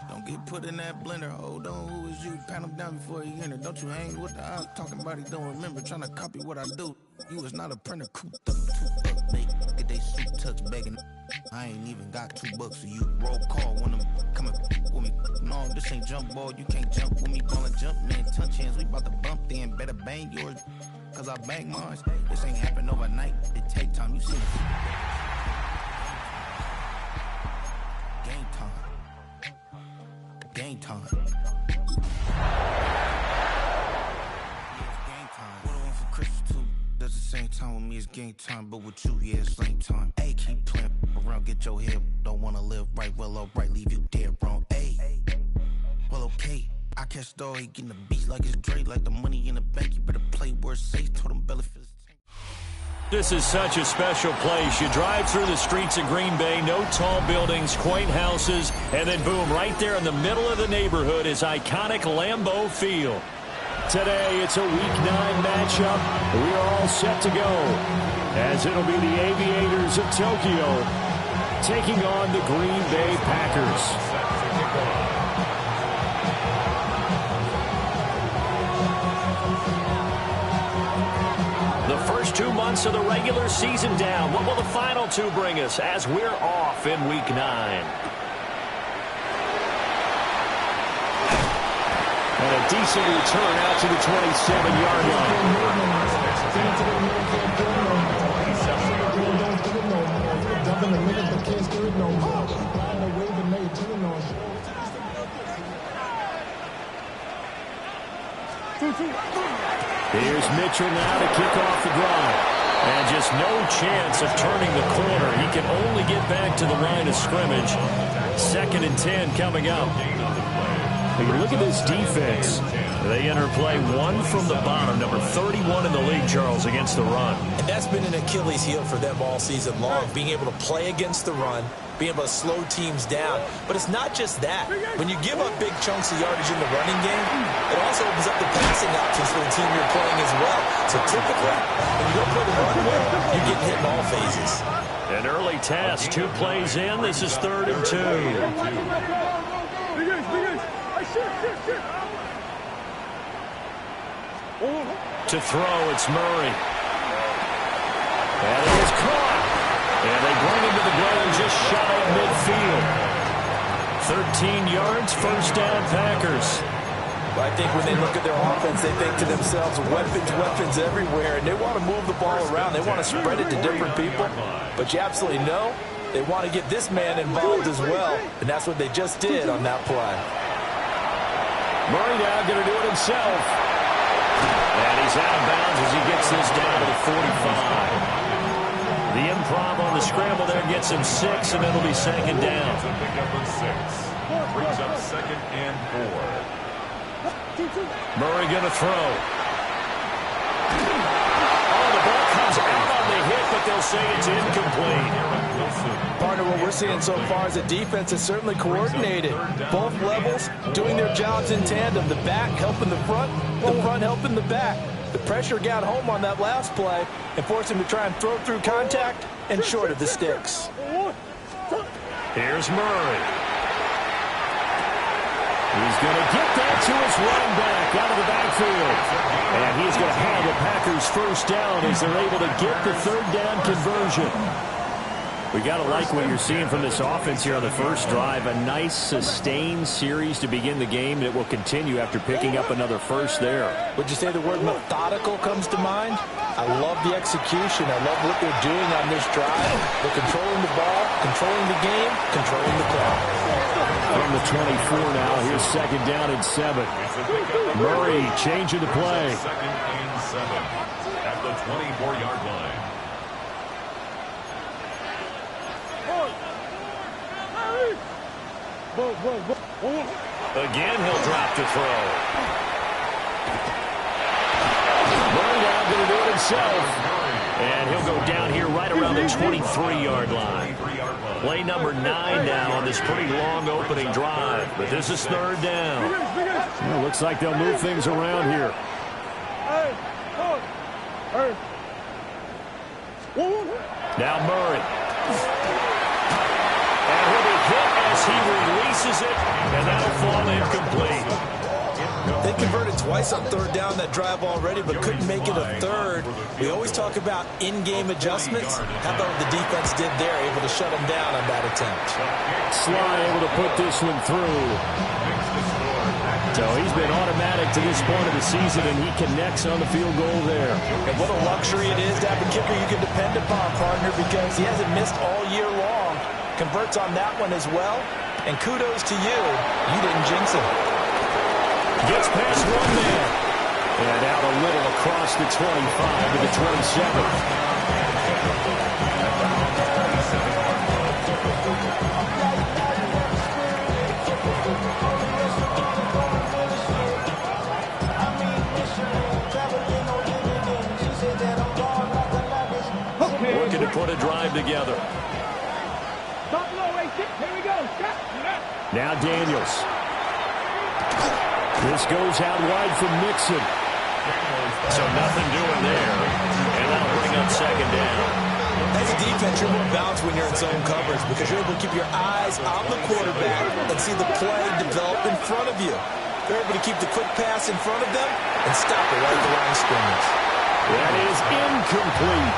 Don't get put in that blender. Hold on, who is you? Pat him down before he enter. Don't you hang with the odds. Talking about he don't remember. Trying to copy what I do. You is not a printer. Cooped up, too up, mate. Get they suit tucks begging. I ain't even got $2, so you roll call when I'm coming with me. No, this ain't jump ball. You can't jump with me. Ballin' jump, man. Touch hands. We bout to bump then. Better bang yours, cause I bang mine. This ain't happen overnight. It take time. You see it. Game time. Game time. Yeah, it's game time. What I want for Christmas too? Does the same time with me, it's game time. But with you, yeah, it's lame time. Hey, keep playing around, get your head. Don't wanna live right, well, alright, leave you dead wrong. Hey, well, okay. I catch the dog, he getting the beats like it's Drake, like the money in the bank. You better play where it's safe. Told him belly feels. This is such a special place. You drive through the streets of Green Bay, no tall buildings, quaint houses, and then boom, right there in the middle of the neighborhood is iconic Lambeau Field. Today, it's a Week 9 matchup. We are all set to go, as it'll be the Aviators of Tokyo taking on the Green Bay Packers. The first 2 months of the regular season down. What will the final 2 bring us as we're off in Week 9? And a decent return out to the 27-yard line. Here's Mitchell now to kick off the drive. And just no chance of turning the corner. He can only get back to the line of scrimmage. 2nd and 10 coming up. Look at this defense. They enter play 1 from the bottom, number 31 in the league, Charles, against the run. And that's been an Achilles heel for them all season long, being able to play against the run, being able to slow teams down. But it's not just that. When you give up big chunks of yardage in the running game, it also opens up the passing options for the team you're playing as well. So typically, when you don't play the run well, you're getting hit in all phases. An early test, 2 plays in. This is 3rd and 2. To throw, it's Murray. And it is caught. And they bring him to the ground just shy of midfield. 13 yards, first down, Packers. Well, I think when they look at their offense, they think to themselves, weapons everywhere, and they want to move the ball around. They want to spread it to different people. But you absolutely know they want to get this man involved as well, and that's what they just did on that play. Murray now going to do it himself. And he's out of bounds as he gets this down to the 45. The improv on the scramble there gets him 6, and it'll be 2nd down. Brings up 2nd and 4. Murray going to throw. Oh, the ball comes out on the hit, but they'll say it's incomplete. Partner, what we're seeing so far is the defense is certainly coordinated. Both levels doing their jobs in tandem. The back helping the front helping the back. The pressure got home on that last play and forced him to try and throw through contact and short of the sticks. Here's Murray. He's going to get that to his running back out of the backfield. And he's going to have the Packers first down as they're able to get the 3rd down conversion. We got to like what you're seeing from this offense here on the first drive. A nice, sustained series to begin the game that will continue after picking up another first there. Would you say the word methodical comes to mind? I love the execution. I love what they're doing on this drive. They're controlling the ball, controlling the game, controlling the clock. From the 24 now, here's 2nd down and 7. Murray changing the play. 2nd and 7 at the 24-yard line. Again, he'll drop to throw. Murray now going to do it himself. And he'll go down here right around the 23-yard line. Play number 9 now on this pretty long opening drive. But this is 3rd down. Well, looks like they'll move things around here. Now Murray. And he'll be hit as as he releases it, and that'll fall incomplete. They converted twice on third down that drive already, but couldn't make it a third. We always talk about in-game adjustments. How about what the defense did there, able to shut them down on that attempt? Sly able to put this one through. So he's been automatic to this point of the season, and he connects on the field goal there. And what a luxury it is to have a kicker you can depend upon, partner, because he hasn't missed all year long. Converts on that one as well. And kudos to you. You didn't jinx him. Gets past one man. And out a little across the 25 to the 27. Working to put a drive together. Here we go. Now Daniels. This goes out wide from Mixon. So nothing doing there. And that'll bring up second down. As a defense, you're more balanced when you're in zone coverage because you're able to keep your eyes on the quarterback and see the play develop in front of you. They're able to keep the quick pass in front of them and stop it right at the line of scrimmage. That is incomplete.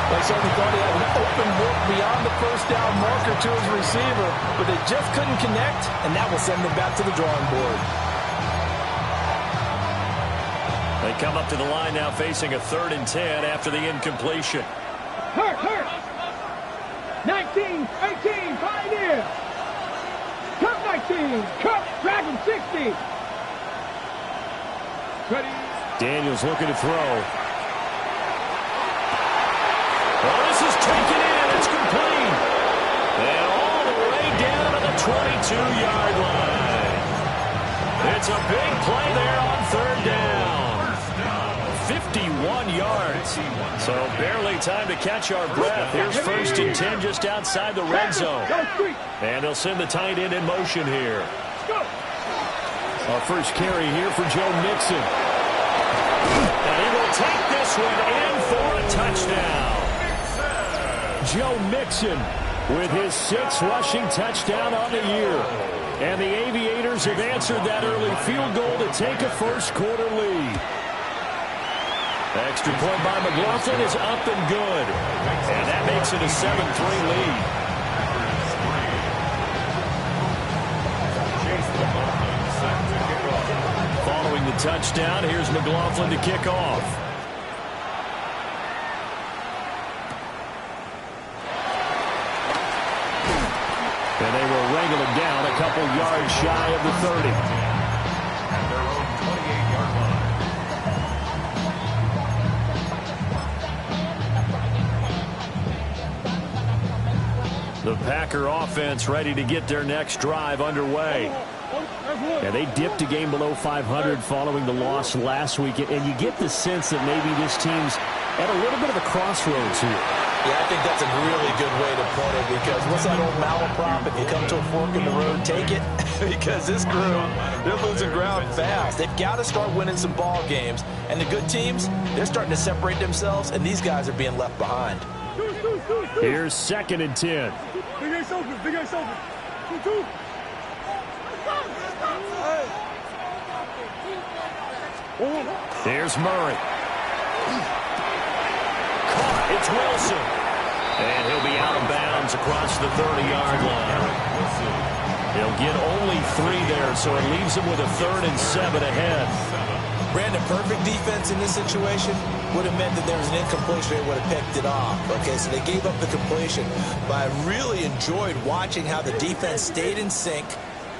They certainly thought he had an open look beyond the first down marker to his receiver, but they just couldn't connect, and that will send them back to the drawing board. They come up to the line now facing a 3rd and 10 after the incompletion. Hurt. 19, 18, Pioneer. Cup 19, Cup Dragon 60. Ready. Daniels looking to throw. Well, this is taken in. It's complete. And all the way down to the 22-yard line. It's a big play there on 3rd down. 51 yards. So barely time to catch our breath. Here's 1st and 10 just outside the red zone. And they'll send the tight end in motion here. Our first carry here for Joe Mixon. And he will take this one in for a touchdown. Joe Mixon with his 6th rushing touchdown on the year. And the Aviators have answered that early field goal to take a first-quarter lead. Extra point by McLaughlin is up and good. And that makes it a 7-3 lead. Following the touchdown, here's McLaughlin to kick off. And they will wrangle it down a couple yards shy of the 30. At their own 28-yard line. The Packer offense ready to get their next drive underway. And they dipped a game below 500 following the loss last week. And you get the sense that maybe this team's at a little bit of a crossroads here. Yeah, I think that's a really good way to put it because what's that old malaprop? If you come to a fork in the road, take it. Because this crew, they're losing ground fast. They've got to start winning some ball games. And the good teams, they're starting to separate themselves, and these guys are being left behind. Here's 2nd and 10. Big Ace open. 2-2. There's Murray. Caught. It's Wilson. And he'll be out of bounds across the 30-yard line. He'll get only 3 there, so it leaves him with a 3rd and 7 ahead. Brandon, perfect defense in this situation would have meant that there was an incompletion. They would have picked it off. Okay, so they gave up the completion. But I really enjoyed watching how the defense stayed in sync,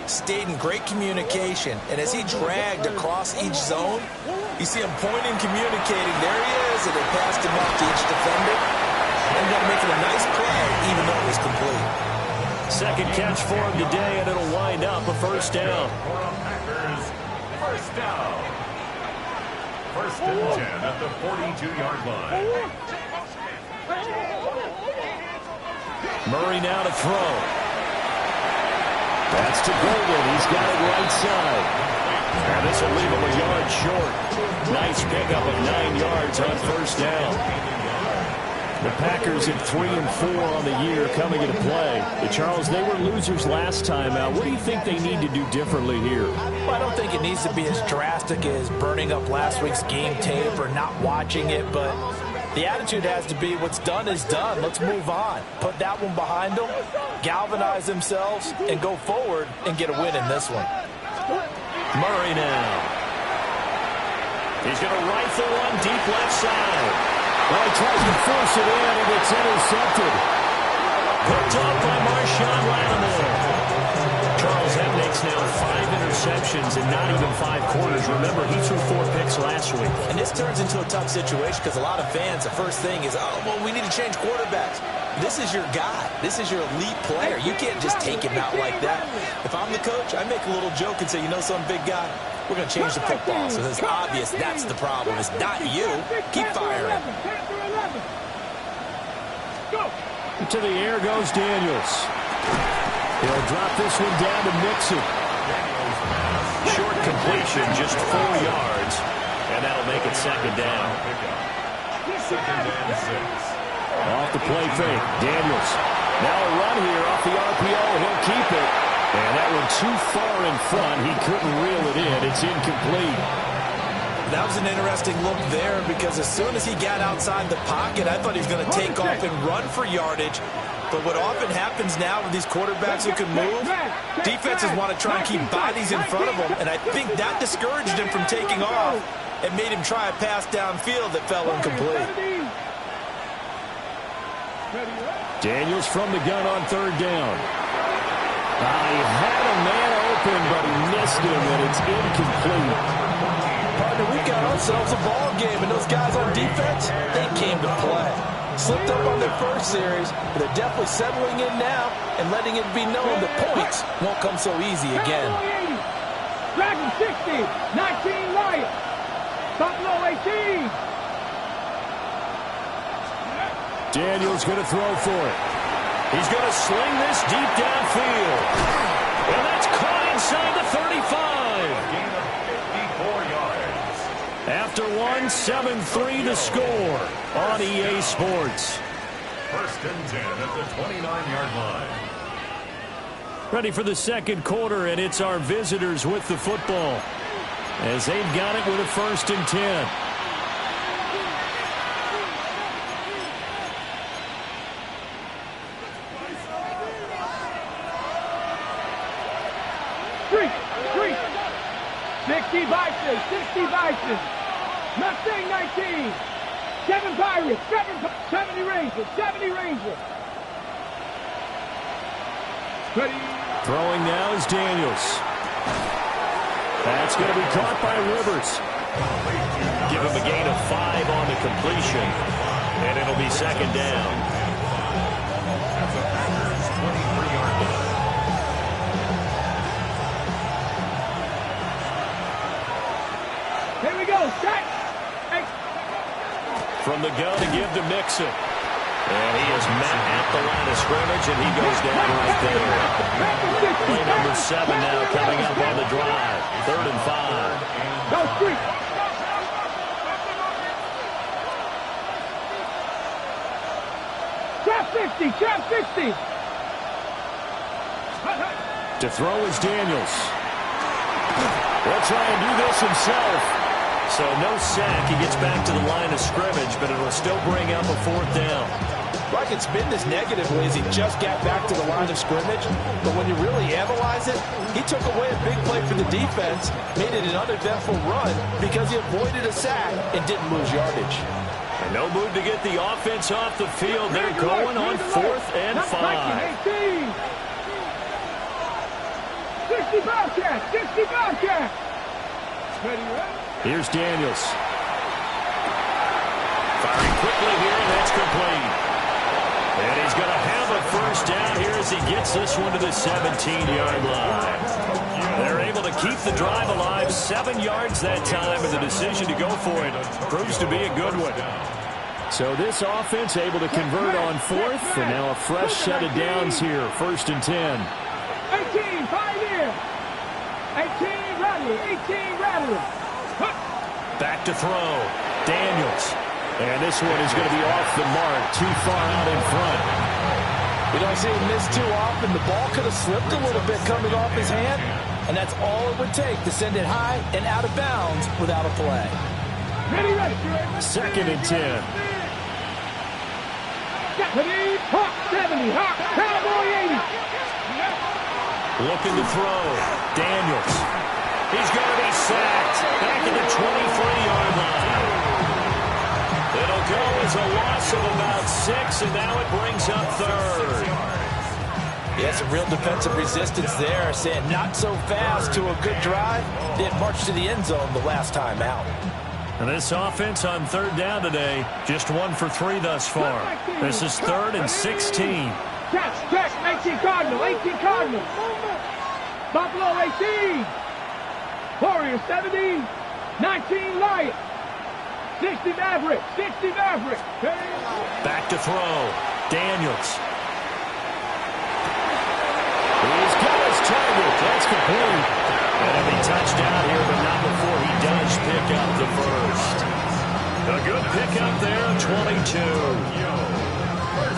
stayed in great communication. And as he dragged across each zone, you see him pointing, communicating. There he is, and they passed him up to each defender. Ended up making a nice play, even though it was complete. Second catch for him today, and it'll wind up a first down. First down. 1st and 10 at the 42-yard line. Murray now to throw. That's to Golden. He's got it right side. And this will leave him a yard short. Nice pickup of 9 yards on first down. The Packers at 3-4 on the year coming into play. Charles, they were losers last time out. What do you think they need to do differently here? Well, I don't think it needs to be as drastic as burning up last week's game tape or not watching it, but the attitude has to be what's done is done. Let's move on. Put that one behind them, galvanize themselves, and go forward and get a win in this one. Murray now. He's going to rifle one deep left side. Well, he tries to force it in, and it's intercepted. Picked off by Marshawn Lattimore. Charles, that makes now 5 interceptions in not even 5 quarters. Remember, he threw 4 picks last week. And this turns into a tough situation because a lot of fans, the first thing is, oh, well, we need to change quarterbacks. This is your guy. This is your elite player. You can't just take him out like that. If I'm the coach, I make a little joke and say, you know some big guy? We're going to change the football. So it's obvious that's the problem. It's not you. Keep firing. To the air goes Daniels. He'll drop this one down to Mixon. Short completion, just 4 yards. And that'll make it second down. Second and 6. Off the play fake, Daniels. Now a run here off the RPO. He'll keep it. And that one too far in front. He couldn't reel it in. It's incomplete. That was an interesting look there because as soon as he got outside the pocket, I thought he was going to take off and run for yardage. But what often happens now with these quarterbacks who can move, defenses want to try and keep bodies in front of them. And I think that discouraged him from taking off and made him try a pass downfield that fell incomplete. Daniels from the gun on third down. He had a man open, but he missed him, and it's incomplete. Partner, we've got ourselves a ball game, and those guys on defense, they came to play. Slipped up on their first series, but they're definitely settling in now and letting it be known the points won't come so easy again. Dragon 60, 19 Lions, Buffalo 18. Daniels going to throw for it. He's going to sling this deep downfield. And that's caught inside the 35. Gain of 54 yards. After one, 7-3 to score on EA Sports. First and 10 at the 29-yard line. Ready for the second quarter, and it's our visitors with the football as they've got it with a first and 10. Street. 60 Vices. Mustang 19. 7 Pirates. 70 Rangers. Ready. Throwing now is Daniels. That's going to be caught by Rivers. Give him a gain of 5 on the completion, and it'll be second down. That's a Packers 23-yard line. Here we go. Set. From the gun to give to Mixon. And he is met at the line of scrimmage, and he goes down right there. Play number 7 now coming up on the drive. 3rd and 5. Go Street. Trap 50. To throw is Daniels. He'll try and do this himself. So no sack. He gets back to the line of scrimmage, but it'll still bring up a 4th down. Well, I can spin this negatively as he just got back to the line of scrimmage. But when you really analyze it, he took away a big play for the defense, made it an uneventful run because he avoided a sack and didn't lose yardage. And no move to get the offense off the field. They're going on 4th and 5. 60 Bobcats. Here's Daniels. Firing quickly here, and that's complete. And he's going to have a first down here as he gets this one to the 17-yard line. They're able to keep the drive alive, 7 yards that time, and the decision to go for it proves to be a good one. So this offense able to convert on 4th, and now a fresh set of downs here, 1st and 10. 18, Pioneer. 18, Rattler. Back to throw. Daniels. And this one is going to be off the mark, too far out in front. You don't see him miss too often. The ball could have slipped a little bit coming off his hand, and that's all it would take to send it high and out of bounds without a play. Ready, ready. 2nd and 10. 70, Hawk 70, Hawk, Cowboy 80. Looking to throw. Daniels. He's going to be sacked. Back at the 23-yard line. It'll go as a loss of about 6, and now it brings up 3rd. Yeah, some real defensive resistance there, saying not so fast to a good drive. Didn't march to the end zone the last time out. And this offense on 3rd down today, just 1 for 3 thus far. This is 3rd and 16. Catch, 18 Cardinal, 18 Cardinal. Buffalo 18. Warriors 70, 19 Lions. 60 Maverick, 60 Maverick. Back to throw. Daniels. He's got his target. That's complete. And a touchdown here, but not before he does pick up the first. A good pickup there, 22.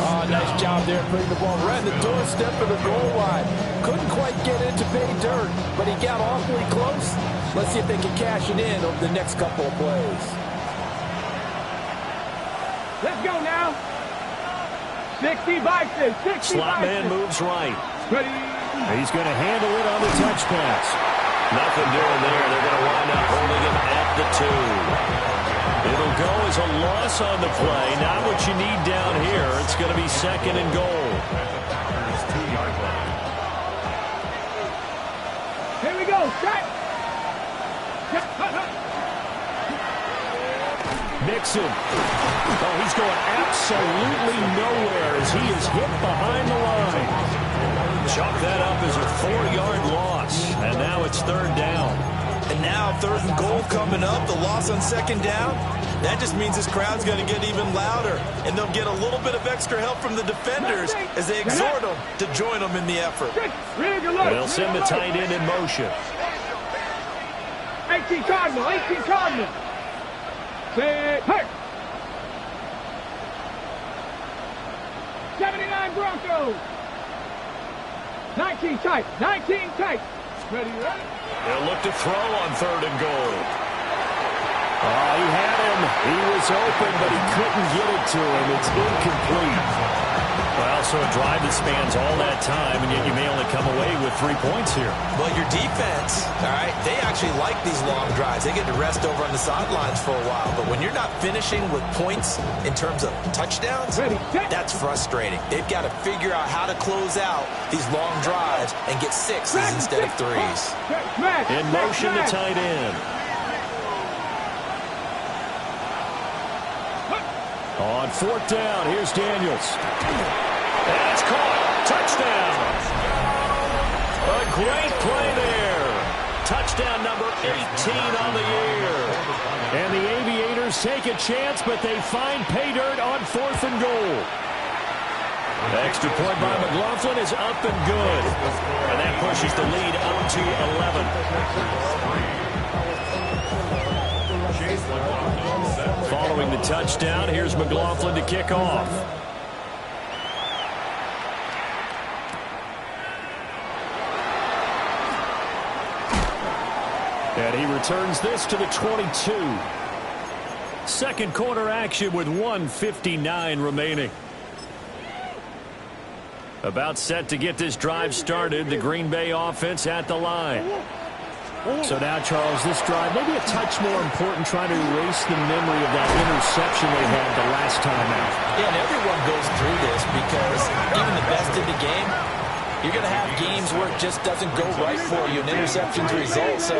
Oh, nice job there putting the ball right in the doorstep of the goal line. Couldn't quite get it to pay dirt, but he got awfully close. Let's see if they can cash it in over the next couple of plays. Let's go now. 60 Bison, 60 Slot man Bison. moves right. Ready. He's going to handle it on the touch pass. Nothing doing there. They're going to wind up holding him at the 2. It'll go as a loss on the play. Not what you need down here. It's going to be 2nd and goal. Here we go. Shot. Mixon. Oh, he's going absolutely nowhere as he is hit behind the line. Chalk that up as a 4-yard loss. And now it's 3rd down. And now 3rd and goal coming up. The loss on 2nd down. That just means this crowd's going to get even louder. And they'll get a little bit of extra help from the defenders as they exhort them to join them in the effort. They'll send the tight end in motion. 18 Cardinal, 18 Cardinal. Say, hey. 79 Broncos. 19 tight, 19 tight. Ready, ready. They'll look to throw on 3rd and goal. Oh, he had him. He was open, but he couldn't get it to him. It's incomplete. Well, so a drive that spans all that time, and yet you may only come away with 3 points here. Well, your defense, all right, they actually like these long drives. They get to rest over on the sidelines for a while. But when you're not finishing with points in terms of touchdowns, that's frustrating. They've got to figure out how to close out these long drives and get 6s instead of 3s. In motion, the tight end. On 4th down, here's Daniels. And it's caught. Touchdown. A great play there. Touchdown number 18 on the year. And the Aviators take a chance, but they find pay dirt on 4th and goal. The extra point by McLaughlin is up and good. And that pushes the lead up to 11. Following the touchdown, here's McLaughlin to kick off. And he returns this to the 22. Second quarter action with 1:59 remaining. About set to get this drive started, the Green Bay offense at the line. So now, Charles, this drive maybe a touch more important, trying to erase the memory of that interception they had the last time out. Yeah, and everyone goes through this because even the best in the game, you're going to have games where it just doesn't go right for you, and interceptions result. So,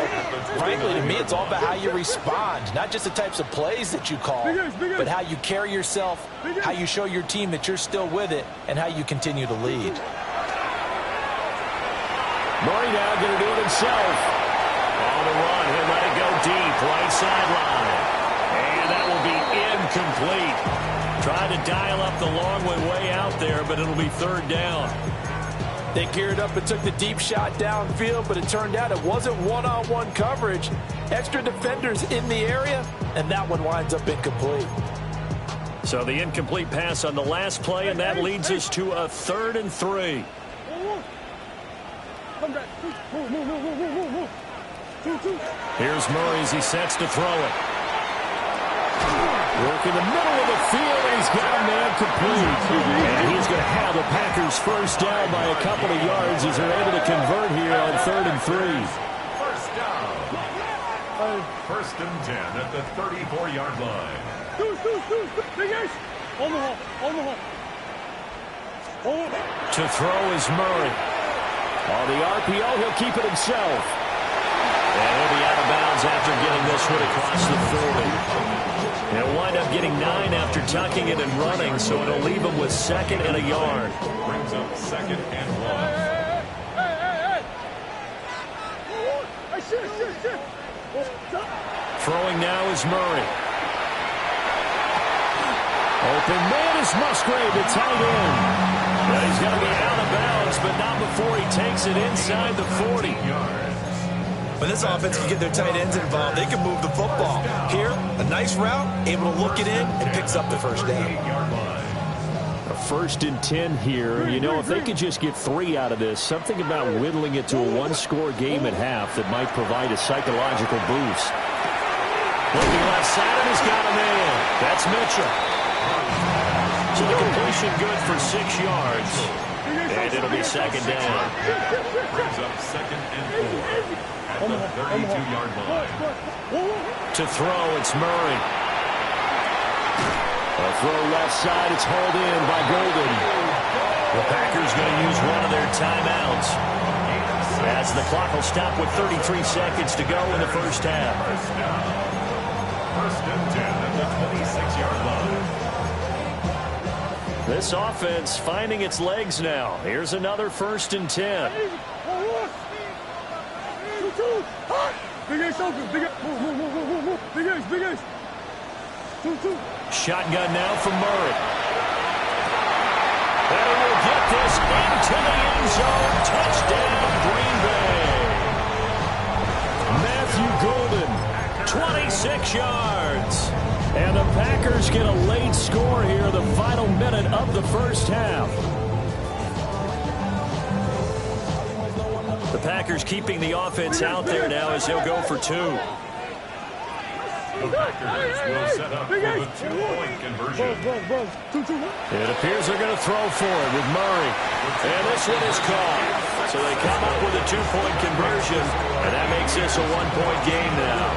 frankly, to me, it's all about how you respond, not just the types of plays that you call, but how you carry yourself, how you show your team that you're still with it, and how you continue to lead. Murray now going to do it himself. On the run, he'll let it go deep, right sideline. And that will be incomplete. Tried to dial up the long way out there, but it'll be 3rd down. They geared up and took the deep shot downfield, but it turned out it wasn't one-on-one coverage. Extra defenders in the area, and that one winds up incomplete. So the incomplete pass on the last play, and that leads us to a 3rd and 3. Here's Murray as he sets to throw it. Work in the middle of the field, and he's got a man complete. And he's going to have the Packers first down by a couple of yards as they're able to convert here on 3rd and 3. First down. 1st and 10 at the 34-yard line. To throw is Murray. On the RPO, he'll keep it himself. And he'll be out of bounds after getting this one across the 40. He'll wind up getting 9 after tucking it and running, so it'll leave him with 2nd and a yard. Brings up 2nd and 1. Throwing now is Murray. Open man is Musgrave, the tight end. But he's going to be out of bounds, but not before he takes it inside the 40. When this offense can get their tight ends involved, they can move the football. Here, a nice route, able to look it in, and picks up the first down. A 1st and 10 here. You know, if they could just get 3 out of this, something about whittling it to a 1-score game at half that might provide a psychological boost. Looking left side, and he's got a man. That's Mitchell. So the completion good for 6 yards. And it'll be 2nd down. Brings up 2nd and 4 at the 32-yard line. To throw, it's Murray. A throw left side, it's hauled in by Golden. The Packers going to use one of their timeouts, as the clock will stop with 33 seconds to go in the first half. 1st and 10 at the 26-yard line. This offense finding its legs now. Here's another 1st and 10. Shotgun now from Murray. And he will get this into the end zone. Touchdown, Green Bay. Matthew Golden, 26 yards. And the Packers get a late score here, the final minute of the first half. The Packers keeping the offense out there now as he'll go for 2. The Packers will set up for the 2-point conversion. It appears they're going to throw for it with Murray. And this one is caught. So they come up with a 2-point conversion, and that makes this a 1-point game now.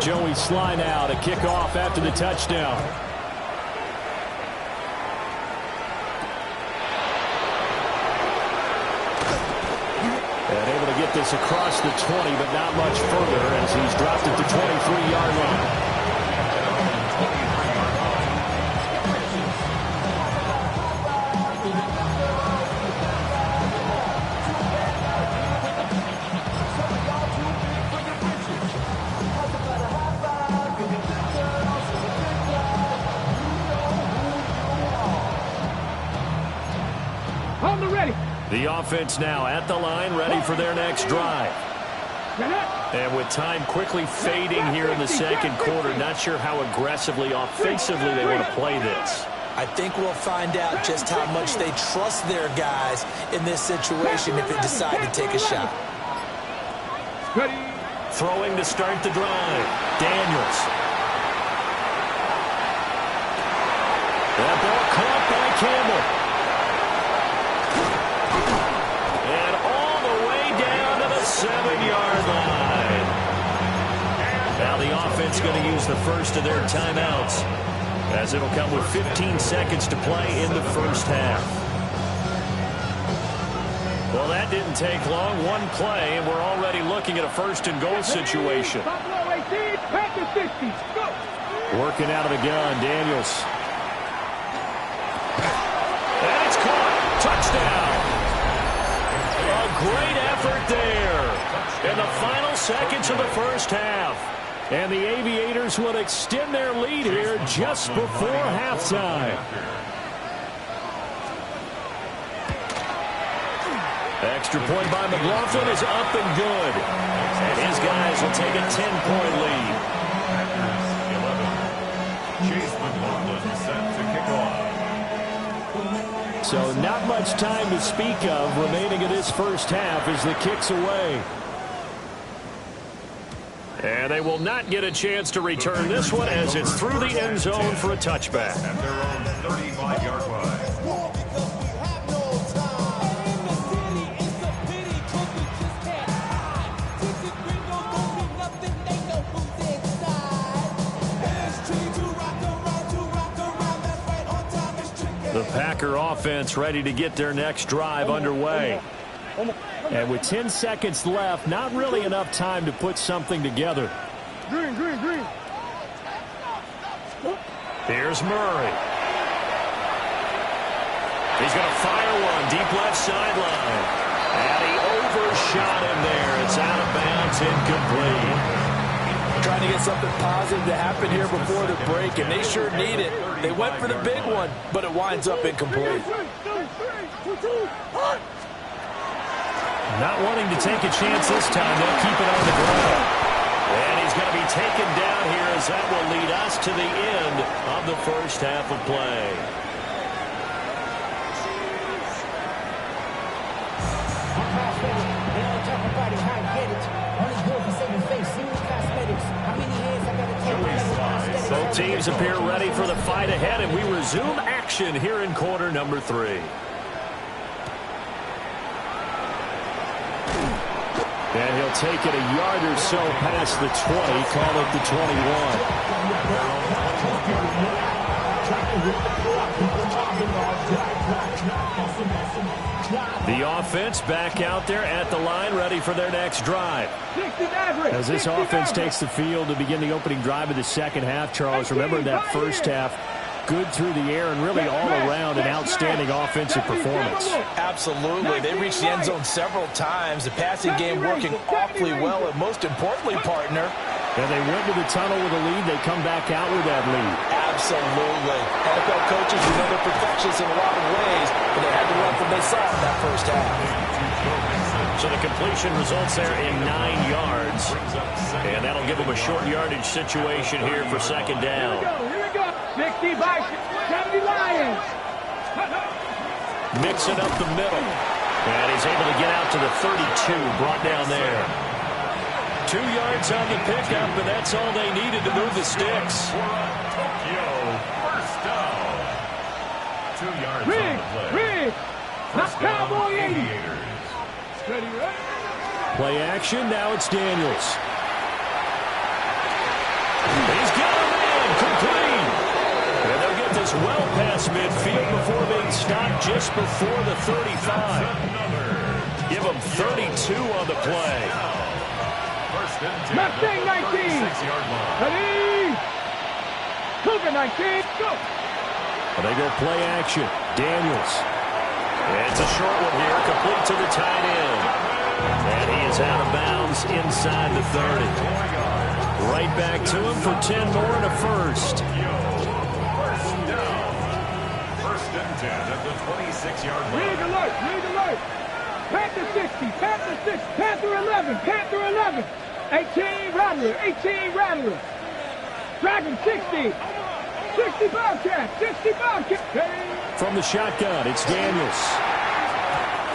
Joey Sly now to kick off after the touchdown. And able to get this across the 20, but not much further as he's dropped at the 23-yard line. The offense now at the line, ready for their next drive. And with time quickly fading here in the second quarter, not sure how aggressively, offensively they want to play this. I think we'll find out just how much they trust their guys in this situation if they decide to take a shot. Throwing to start the drive, Daniels. That ball caught by Campbell. And all the way down to the 7-yard line. Now the offense going to use the first of their timeouts, as it'll come with 15 seconds to play in the first half. Well, that didn't take long. One play, and we're already looking at a first-and-goal situation. Working out of the gun, Daniels. And it's caught. Touchdown. A great effort there in the final seconds of the first half. And the Aviators will extend their lead here just before halftime. Extra point by McLaughlin is up and good. And his guys will take a 10-point lead. Packers 11. Chase McLaughlin set to kick off. So not much time to speak of remaining in this first half as the kick's away. And they will not get a chance to return this one as it's through the end zone for a touchback. At their own 35-yard line. The Packer offense ready to get their next drive underway. And with 10 seconds left, not really enough time to put something together. Green. Here's Murray. He's going to fire one deep left sideline. And he overshot him there. It's out of bounds, incomplete. Trying to get something positive to happen here before the break, and they sure need it. They went for the big one, but it winds up incomplete. Not wanting to take a chance this time. They'll keep it on the ground. And he's going to be taken down here as that will lead us to the end of the first half of play. Both teams appear ready for the fight ahead, and we resume action here in quarter number 3. And he'll take it a yard or so past the 20, call it the 21. The offense back out there at the line, ready for their next drive. As this offense takes the field to begin the opening drive of the second half, Charles, remember that first half, good through the air and really all around an outstanding offensive performance. Absolutely. They reached the end zone several times. The passing game working awfully well, and most importantly, partner. And they went to the tunnel with a lead. They come back out with that lead. Absolutely. NFL coaches, you know, they're perfectionists in a lot of ways, but they had to run from they saw in that first half. So the completion results there in 9 yards. And that'll give them a short yardage situation here for second down. Here we go. 60 by 70 Lions. Mixing up the middle. And he's able to get out to the 32, brought down there. 2 yards on the pickup, and that's all they needed to move the sticks. Tokyo, first down. 2 yards on the play. First down, Cowboy 80. Aviators. Ready, right? Play action, now it's Daniels. He's got a man, complete. And they'll get this well past midfield before being stopped just before the 35. Give them 32 on the play. First and 10 Mustang 19. 36-yard line. Ready? Cougar 19. Go. They go play action. Daniels. It's a short one here, complete to the tight end. And he is out of bounds inside the 30. Right back to him for 10 more and a first. First down. First and 10 at the 26-yard line. Rig alert. Panther 60, Panther 6, Panther 11, Panther 11. 18 Rattler. Dragon 60. 60 Bobcat. From the shotgun, it's Daniels.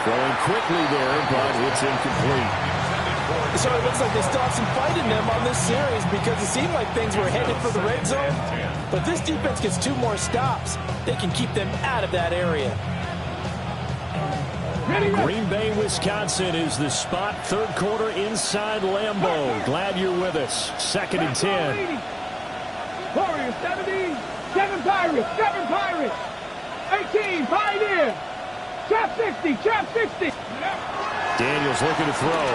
Throwing quickly there, but it's incomplete. So it looks like they still have some fight in them on this series because it seemed like things were headed for the red zone. But this defense gets 2 more stops. They can keep them out of that area. Green Bay, Wisconsin is the spot. Third quarter inside Lambeau. Glad you're with us. Second and 10. Warriors 70. 7 Pirates. 18 Pioneer. Trap 60. Daniels looking to throw.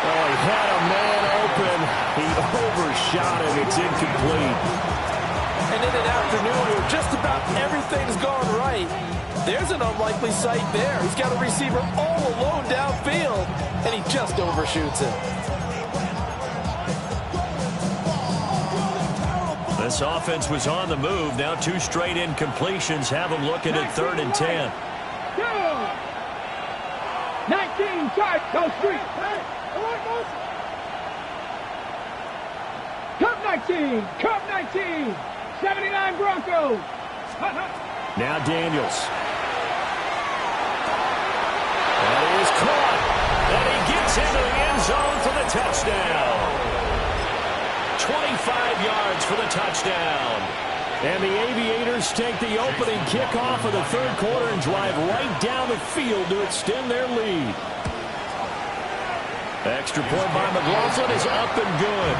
Oh, he had a man open. He overshot him. It's incomplete. And in an afternoon where just about everything's gone right, there's an unlikely sight there. He's got a receiver all alone downfield, and he just overshoots him. This offense was on the move. Now 2 straight incompletions have them looking at 3rd and 10. 19, tight, go street. Cup 19, Cup 19, 79 Broncos. Now Daniels. And he is caught. And he gets into the end zone for the touchdown. 25 yards for the touchdown. And the Aviators take the opening kickoff of the third quarter and drive right down the field to extend their lead. Extra point by McLaughlin is up and good.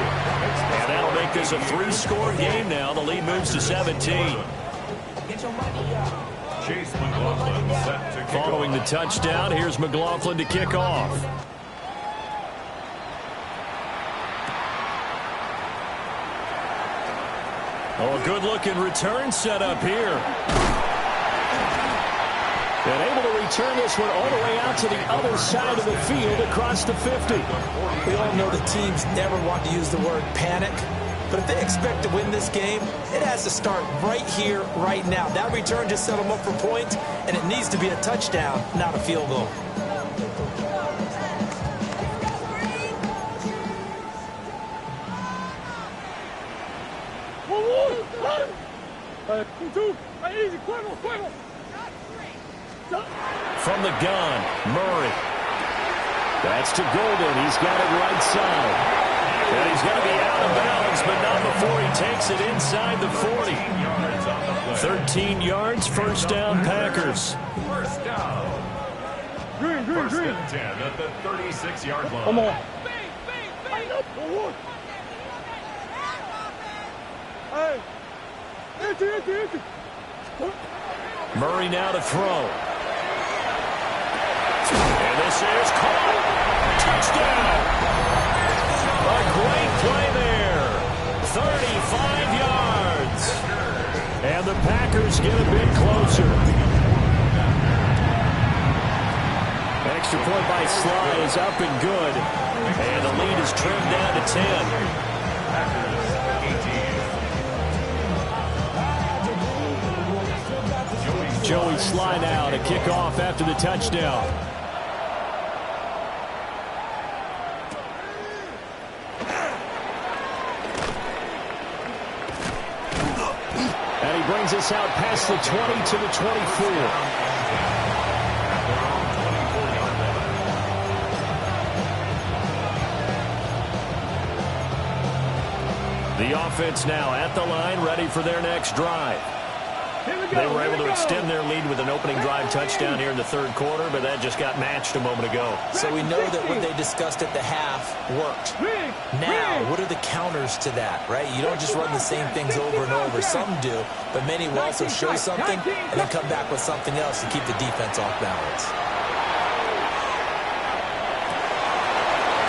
And that'll make this a 3-score game now. The lead moves to 17. Chase McLaughlin set to kick Following the touchdown, here's McLaughlin to kick off. Oh, a good-looking return set up here. And able to return this one all the way out to the other side of the field across the 50. We all know the teams never want to use the word panic. But if they expect to win this game, it has to start right here, right now. That return just set them up for points, and it needs to be a touchdown, not a field goal. From the gun, Murray. That's to Golden. He's got it right side. And he's going to be out of bounds, but not before he takes it inside the 40. 13 yards, first down, Packers. First down. First and 10 at the 36-yard line. Come on. Murray now to throw. And this is caught. Touchdown. A great play there. 35 yards. And the Packers get a bit closer. Extra point by Sly is up and good. And the lead is trimmed down to 10. Joey Sly now to kick off after the touchdown. And he brings us out past the 20 to the 24. The offense now at the line, ready for their next drive. They were able to extend their lead with an opening drive touchdown here in the third quarter, but that just got matched a moment ago. So we know that what they discussed at the half worked. Now, what are the counters to that, right? You don't just run the same things over and over. Some do, but many will also show something and then come back with something else to keep the defense off balance.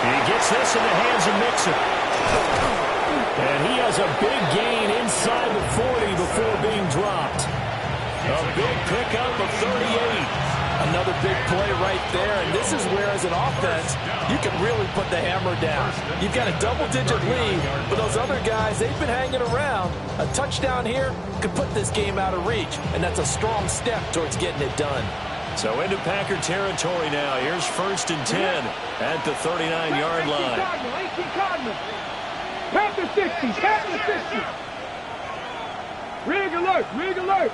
He gets this in the hands of Mixon. And he has a big gain inside the 40 before being dropped. A big pickup of 38. Another big play right there, and this is where, as an offense, you can really put the hammer down. You've got a double-digit lead, but those other guys, they've been hanging around. A touchdown here could put this game out of reach, and that's a strong step towards getting it done. So into Packer territory now. Here's first and 10 at the 39-yard line. Panther 60, Panther 60. Rig alert, rig alert.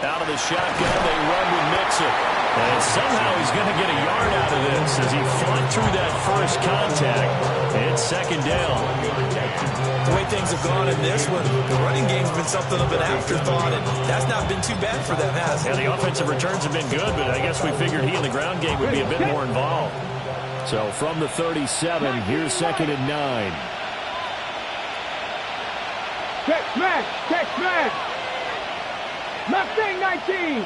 Out of the shotgun, they run with Mixon. And somehow he's going to get a yard out of this as he fought through that first contact. It's second down. The way things have gone in this one, the running game's been something of an afterthought, and that's not been too bad for them, has it? Yeah, the offensive returns have been good, but I guess we figured he in the ground game would be a bit more involved. So from the 37, here's second and 9. Check smash, check smash. Mustang 19.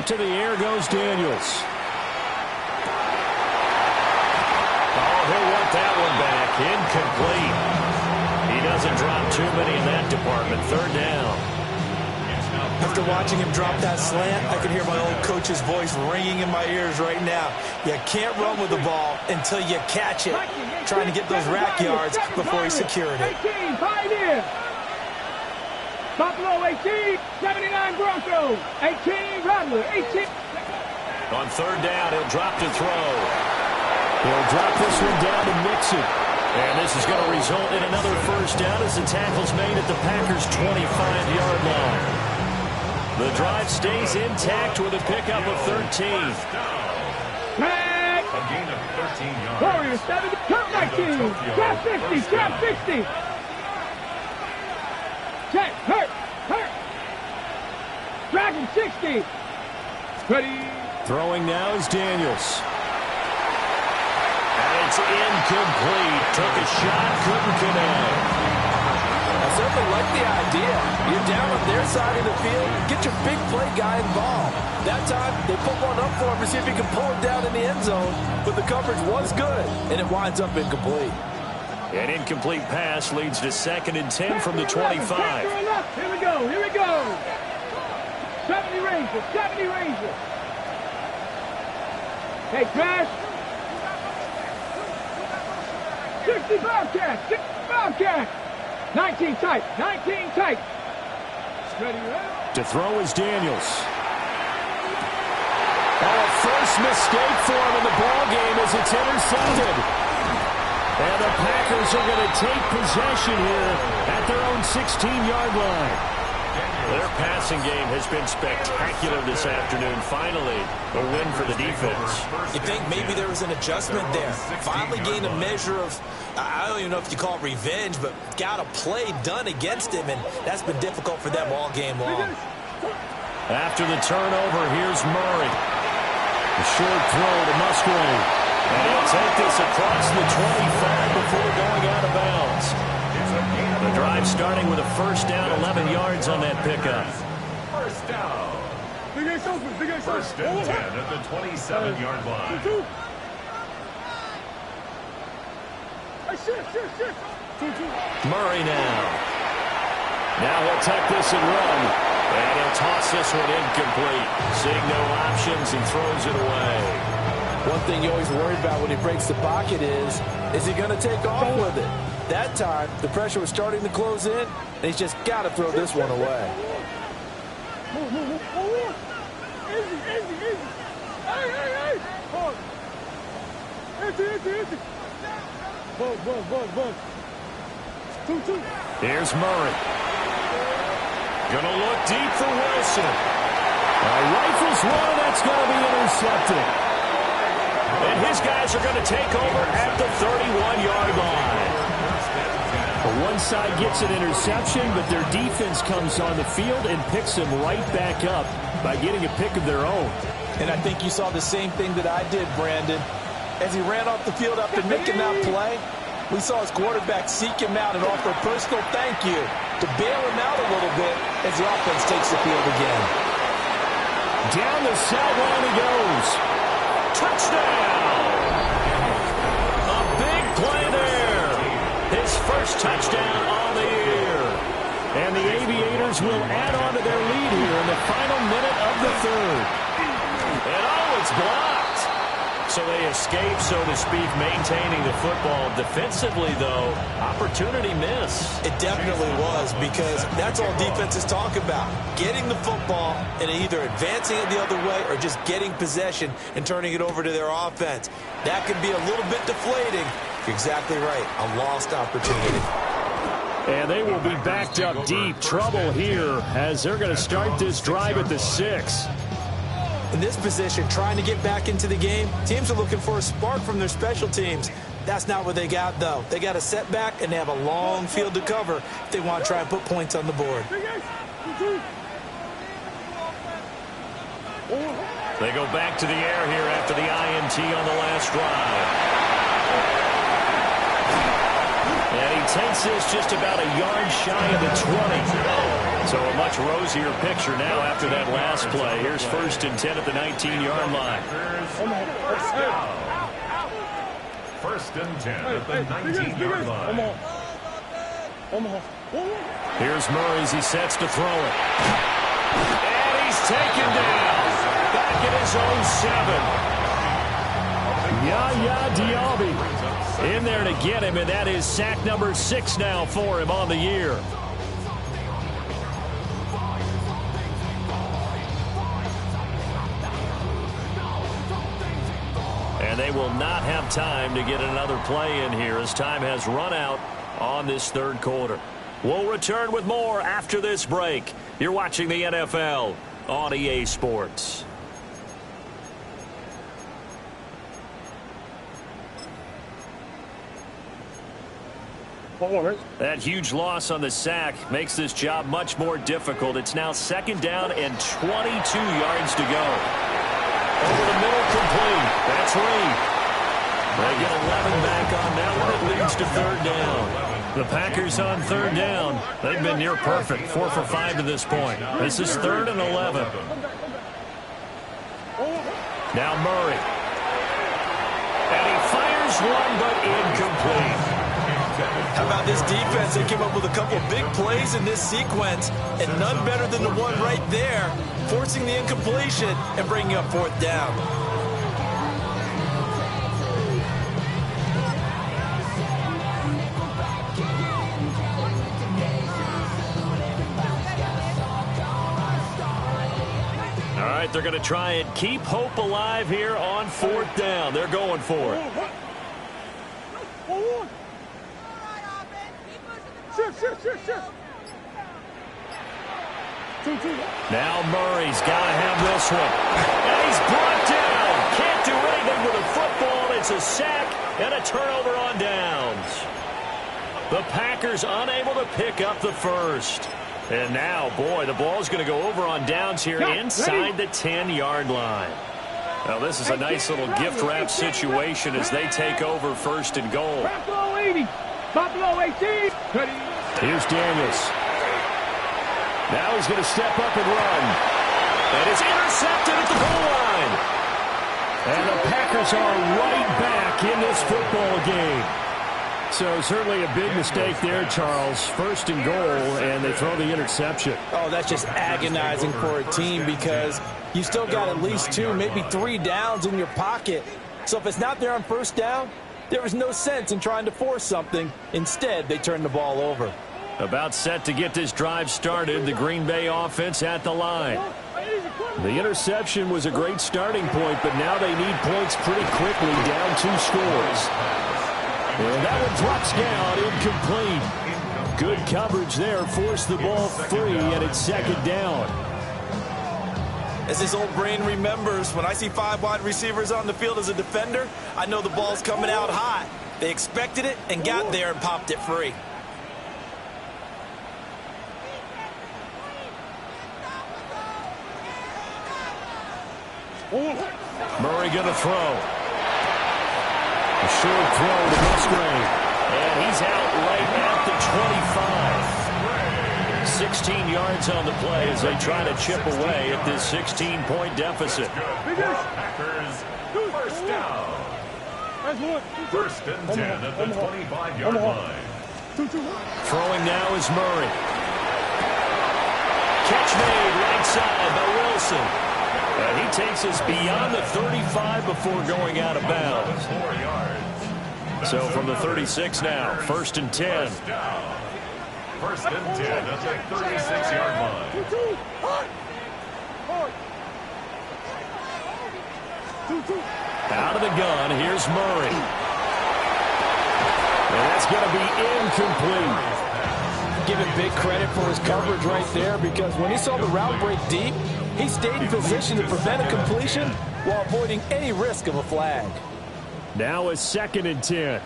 To the air goes Daniels. Oh, he'll want that one back. Incomplete. He doesn't drop too many in that department. Third down. After watching him drop that slant, I can hear my old coach's voice ringing in my ears right now. You can't run with the ball until you catch it. Trying to get those rack yards before he secured it. Buffalo 18, 79 Broncos, 18 Rattler, 18. On third down, he'll drop to throw. He'll drop this one down to Mixon. And this is going to result in another first down as the tackle's made at the Packers' 25-yard line. The drive stays intact with a pickup of 13. Tag. A gain of 13 yards. Warriors 70, count 19, trap 50, trap 60. Check, hurt. Dragon 60. Ready. Throwing now is Daniels. And it's incomplete. Took a shot, couldn't connect. I certainly like the idea. You're down on their side of the field. Get your big play guy involved. That time, they put one up for him to see if he can pull it down in the end zone. But the coverage was good, and it winds up incomplete. An incomplete pass leads to 2nd and 10 from the 25. Here we go. 70 Rangers. Hey, Crash. 60 Bobcat. 19 tight. Ready. To throw is Daniels. Oh, a first mistake for him in the ball game as it's intercepted. And the Packers are going to take possession here at their own 16-yard line. Their passing game has been spectacular this afternoon. Finally, a win for the defense. You think maybe there was an adjustment there. Finally gained a measure of, I don't even know if you call it revenge, but got a play done against him, and that's been difficult for them all game long. After the turnover, here's Murray. A short throw to Musgrave. And he'll take this across the 25 before going out of bounds. The drive starting with a first down, 11 yards on that pickup. First down. First and 10 at the 27-yard line. Murray now. Now he'll tuck this and run. And he'll toss this one incomplete. Seeing no options, he throws it away. One thing you always worry about when he breaks the pocket is he going to take off with it? That time, the pressure was starting to close in, and he's just got to throw this one away. Easy. Hey. Easy. Bug. 2. Here's Murray. Gonna look deep for Wilson. Rifles one, that's gonna be intercepted. And his guys are gonna take over at the 31-yard line. One side gets an interception, but their defense comes on the field and picks them right back up by getting a pick of their own. And I think you saw the same thing that I did, Brandon. As he ran off the field after making that play, we saw his quarterback seek him out and offer a personal thank you to bail him out a little bit as the offense takes the field again. Down the sideline he goes. Touchdown! A big play there. His first touchdown on the year. And the Aviators will add on to their lead here in the final minute of the third. And it's blocked. So they escape, so to speak, maintaining the football. Defensively, though, opportunity miss. It definitely was, because that's all defenses talk about. Getting the football and either advancing it the other way or just getting possession and turning it over to their offense. That can be a little bit deflating. You're exactly right. A lost opportunity. And they will be backed up deep. Trouble here as they're going to start this drive at the 6. In this position, trying to get back into the game, teams are looking for a spark from their special teams. That's not what they got, though. They got a setback, and they have a long field to cover if they want to try and put points on the board. They go back to the air here after the INT on the last drive. And he takes this just about a yard shy of the 20. So a much rosier picture now after that last play. Here's first and 10 at the 19-yard line. First and 10 at the 19-yard line. Here's Murray as he sets to throw it. And he's taken down. Back at his own 7. Yaya Diaby in there to get him, and that is sack number 6 now for him on the year. And they will not have time to get another play in here as time has run out on this third quarter. We'll return with more after this break. You're watching the NFL on EA Sports. That huge loss on the sack makes this job much more difficult. It's now 2nd down and 22 yards to go. Over the middle, complete. That's Reed. They get 11 back on that one. It leads to 3rd down. The Packers on 3rd down. They've been near perfect, 4 for 5 to this point. This is 3rd and 11. Now Murray. And he fires one, but incomplete. How about this defense? They came up with a couple of big plays in this sequence, and none better than the one right there, forcing the incompletion and bringing up 4th down. All right, they're going to try and keep hope alive here on 4th down. They're going for it. Now Murray's got to have this one. And he's brought down. Can't do anything with a football. It's a sack and a turnover on downs. The Packers unable to pick up the first. And now, boy, the ball's going to go over on downs here inside the 10-yard line. Now, this is a nice little gift wrap situation as they take over 1st and goal. Buffalo 80. Buffalo 18. Here's Daniels. Now he's going to step up and run. And it's intercepted at the goal line. And the Packers are right back in this football game. So certainly a big mistake there, Charles. 1st and goal, and they throw the interception. Oh, that's just agonizing for a team because you still got at least 2, maybe 3 downs in your pocket. So if it's not there on 1st down, there was no sense in trying to force something. Instead, they turned the ball over. About set to get this drive started, the Green Bay offense at the line. The interception was a great starting point, but now they need points pretty quickly, down 2 scores. And that one drops down, incomplete. Good coverage there, forced the ball free, and it's 2nd down. As his old brain remembers, when I see 5 wide receivers on the field as a defender, I know the ball's coming out hot. They expected it and got there and popped it free. Murray going to throw. A short throw to Musgrave. And he's out right at the 25. 16 yards on the play as they try to chip away at this 16-point deficit. Packers, 1st down. 1st and 10 at the 25-yard line. Throwing now is Murray. Catch made right side by Wilson. And he takes us beyond the 35 before going out of bounds. 4 yards. So from the 36 now, 1st and 10. 1st and 10 at the 36-yard line. Out of the gun, here's Murray. And that's going to be incomplete. Give him big credit for his coverage right there because when he saw the route break deep, he stayed in position to prevent a completion while avoiding any risk of a flag. Now it's 2nd and 10.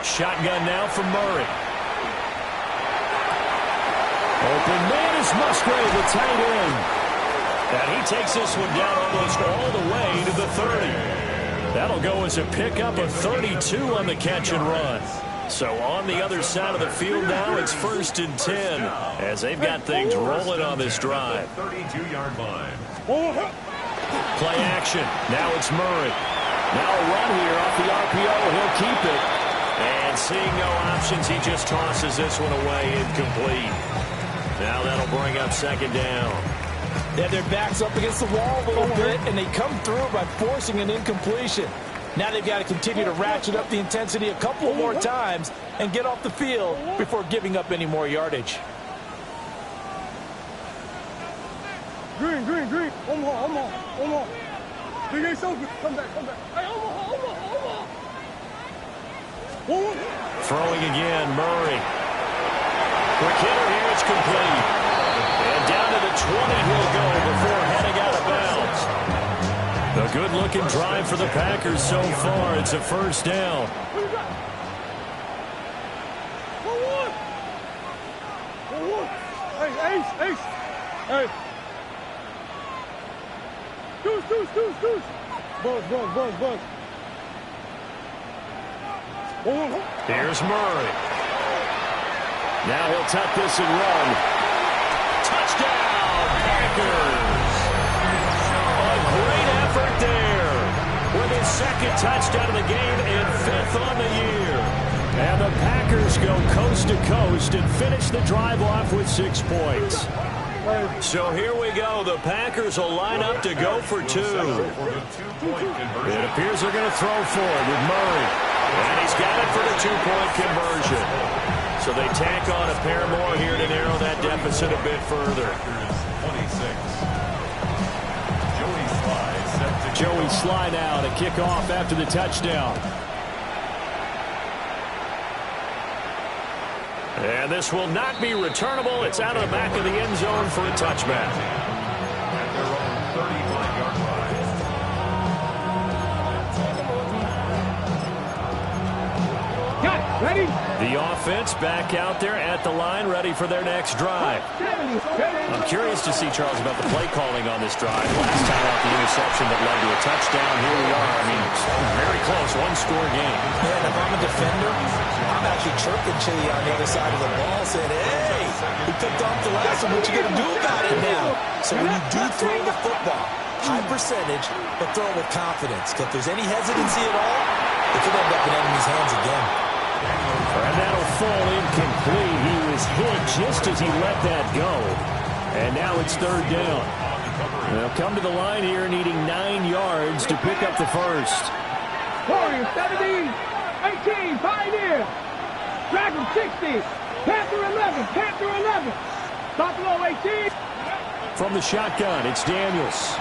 Shotgun now from Murray. Open man is Musgrave, the tight end. And he takes this one down almost all the way to the 30. That'll go as a pickup of 32 on the catch and run. So on the other side of the field now, it's 1st and 10 as they've got things rolling on this drive. 32-yard line. Play action. Now it's Murray. Now a run here off the RPO. He'll keep it. And seeing no options, he just tosses this one away incomplete. Now that'll bring up 2nd down. Yeah, their back's up against the wall a little bit, and they come through by forcing an incompletion. Now they've got to continue to ratchet up the intensity a couple more times and get off the field before giving up any more yardage. Green. Omaha. Big Ace open. Come back. Hey, Omaha. Throwing again, Murray. Quick hitter here, it's complete. And down to the 20 he'll go before heading out of bounds. A good-looking drive for the Packers so far. It's a first down. Hey, Ace. Hey. Deuce. Buzz. Here's Murray. Now he'll tuck this and run. Touchdown, Packers! A great effort there with his second touchdown of the game and 5th on the year. And the Packers go coast to coast and finish the drive off with 6 points. So here we go. The Packers will line up to go for 2. It appears they're going to throw for it with Murray. And he's got it for the 2-point conversion. So they tack on a pair more here to narrow that deficit a bit further. 26. Joey Slye now to kick off after the touchdown. And this will not be returnable. It's out of the back of the end zone for a touchback. At their own 35-yard line. Got it. Ready? The offense back out there at the line, ready for their next drive. I'm curious to see, Charles, about the play calling on this drive. Last time out, the interception that led to a touchdown. Here we are. I mean, very close, one-score game. And if I'm a defender, I'm actually chirping Chili on the other side of the ball, saying, hey, we picked off the last one. What you going to do about it now? So when you do throw the football, high percentage, but throw it with confidence. Because if there's any hesitancy at all, it could end up in enemy's hands again. And that'll fall incomplete. He was hit just as he let that go. And now it's 3rd down. They'll come to the line here needing 9 yards to pick up the first. Warriors 17, 18, Pioneer. Dragon 60, Panther 11. Buffalo 18. From the shotgun, it's Daniels.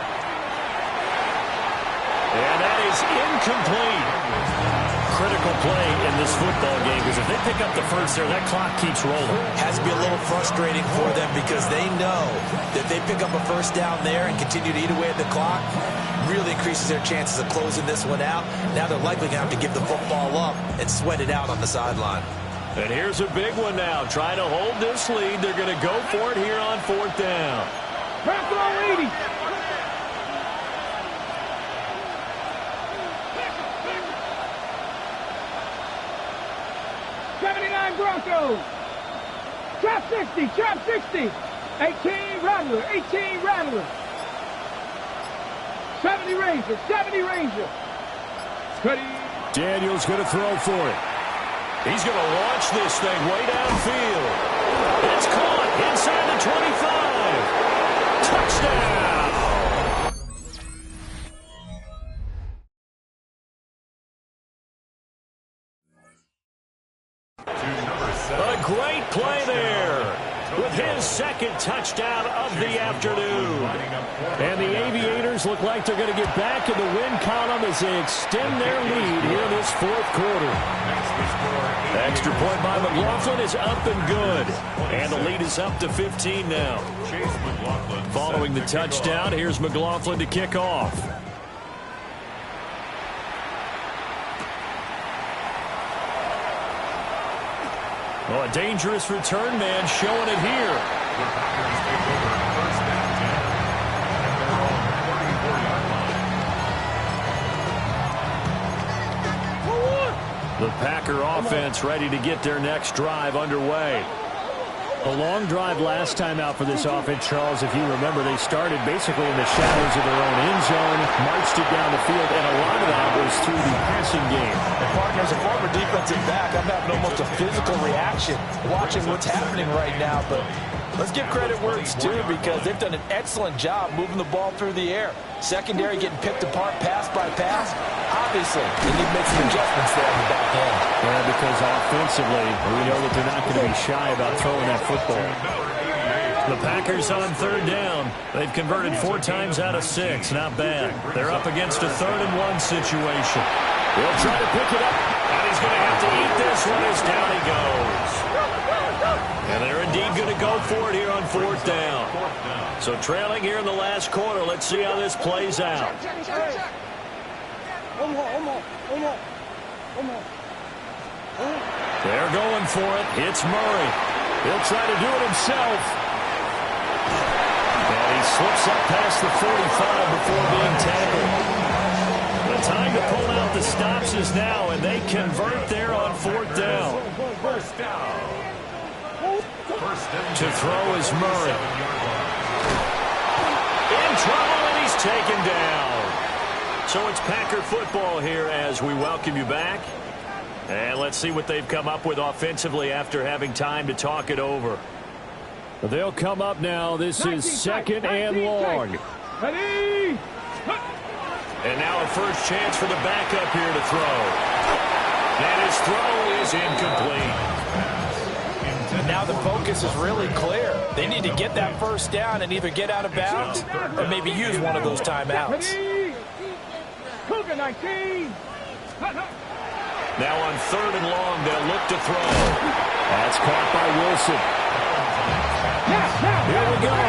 And that is incomplete. Critical play in this football game, because if they pick up the first there, that clock keeps rolling. Has to be a little frustrating for them because they know that they pick up a first down there and continue to eat away at the clock, really increases their chances of closing this one out. Now they're likely going to have to give the football up and sweat it out on the sideline. And here's a big one now. Trying to hold this lead. They're going to go for it here on 4th down. Buffalo 80. Broncos. Trap 60. 18 Rattler. 70 Ranger. Cuddy. Daniels going to throw for it. He's going to launch this thing way downfield. It's caught inside the 25. Touchdown. A great play there with his second touchdown of the afternoon. And the Aviators look like they're going to get back in the win column as they extend their lead here in this 4th quarter. Extra point by McLaughlin is up and good. And the lead is up to 15 now. Following the touchdown, here's McLaughlin to kick off. Oh, a dangerous return man showing it here. The Packer offense ready to get their next drive underway. A long drive last time out for this offense, Charles. If you remember, they started basically in the shadows of their own end zone, marched it down the field, and a lot of that was through the passing game. And partner, as a former defensive back, I'm having almost a physical reaction watching what's happening right now. But Let's give credit where it's due because they've done an excellent job moving the ball through the air. Secondary getting picked apart pass by pass. Obviously, they need to make some adjustments there on the back end. Yeah, because offensively, we know that they're not going to be shy about throwing that football. The Packers on third down. They've converted 4 times out of 6. Not bad. They're up against a 3rd-and-1 situation. He'll try to pick it up, and he's going to have to eat this one as down he goes. And they're indeed going to go for it here on 4th down. So trailing here in the last quarter. Let's see how this plays out. They're going for it. It's Murray. He'll try to do it himself. And he slips up past the 45 before being tackled. The time to pull out the stops is now, and they convert there on 4th down. First down. To throw is Murray. In trouble, and he's taken down. So it's Packer football here as we welcome you back. And let's see what they've come up with offensively after having time to talk it over. They'll come up now. This is 2nd and long. Ready? And now a first chance for the backup here to throw. And his throw is incomplete. Now the focus is really clear. They need to get that first down and either get out of bounds or maybe use one of those timeouts. Cougar 19. Now on 3rd and long, they'll look to throw. That's caught by Wilson. Here we go.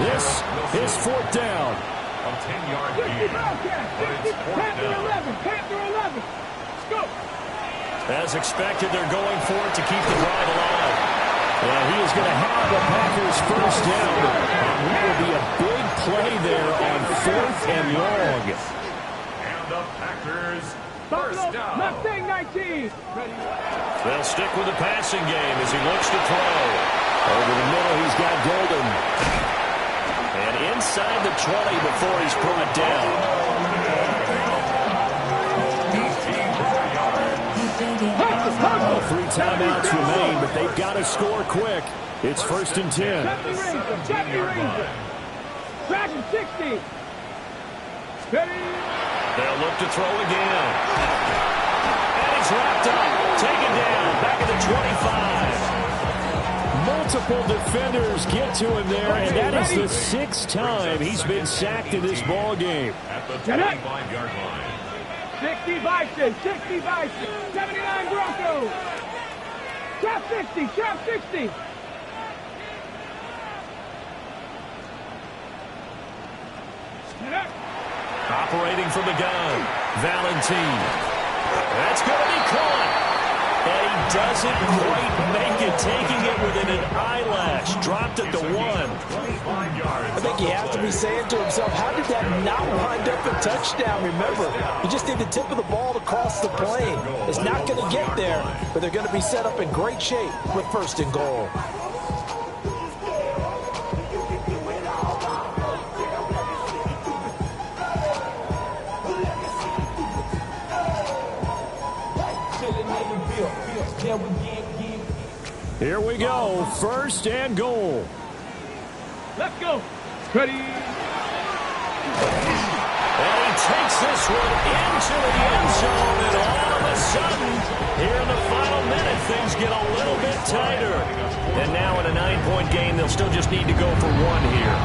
This is 4th down. A 10-yard gain. But it's 4th down. Panther 11. Go. As expected, they're going for it to keep the drive alive. And he is going to have the Packers first down. And it will be a big play there on 4th and long. And the Packers first down. Mustang 19. They'll stick with the passing game as he looks to throw. Over the middle, he's got Golden. And inside the 20 before he's brought down. 3 timeouts remain, but they've got to score quick. It's 1st and 10. Dragon 60. Ready? They'll look to throw again. And he's wrapped up. Taken down. Back at the 25. Multiple defenders get to him there, and that is the 6th time he's been sacked in this ball game. At the 25-yard line. 60 Bison, 60 Bison, 79 Broncos. Shot 60, shot 60. Operating from the gun, Valentine. That's going to be caught. And he doesn't quite make it, taking it within an eyelash. Dropped at the 1. I think he has to be saying to himself, how did that not wind up a touchdown? Remember, you just need the tip of the ball to cross the plane. It's not going to get there, but they're going to be set up in great shape with 1st and goal. Here we go. 1st and goal. Let's go. Ready? And he takes this one into the end zone, and all of a sudden, here in the final minute, things get a little bit tighter. And now in a 9-point game, they'll still just need to go for 1 here.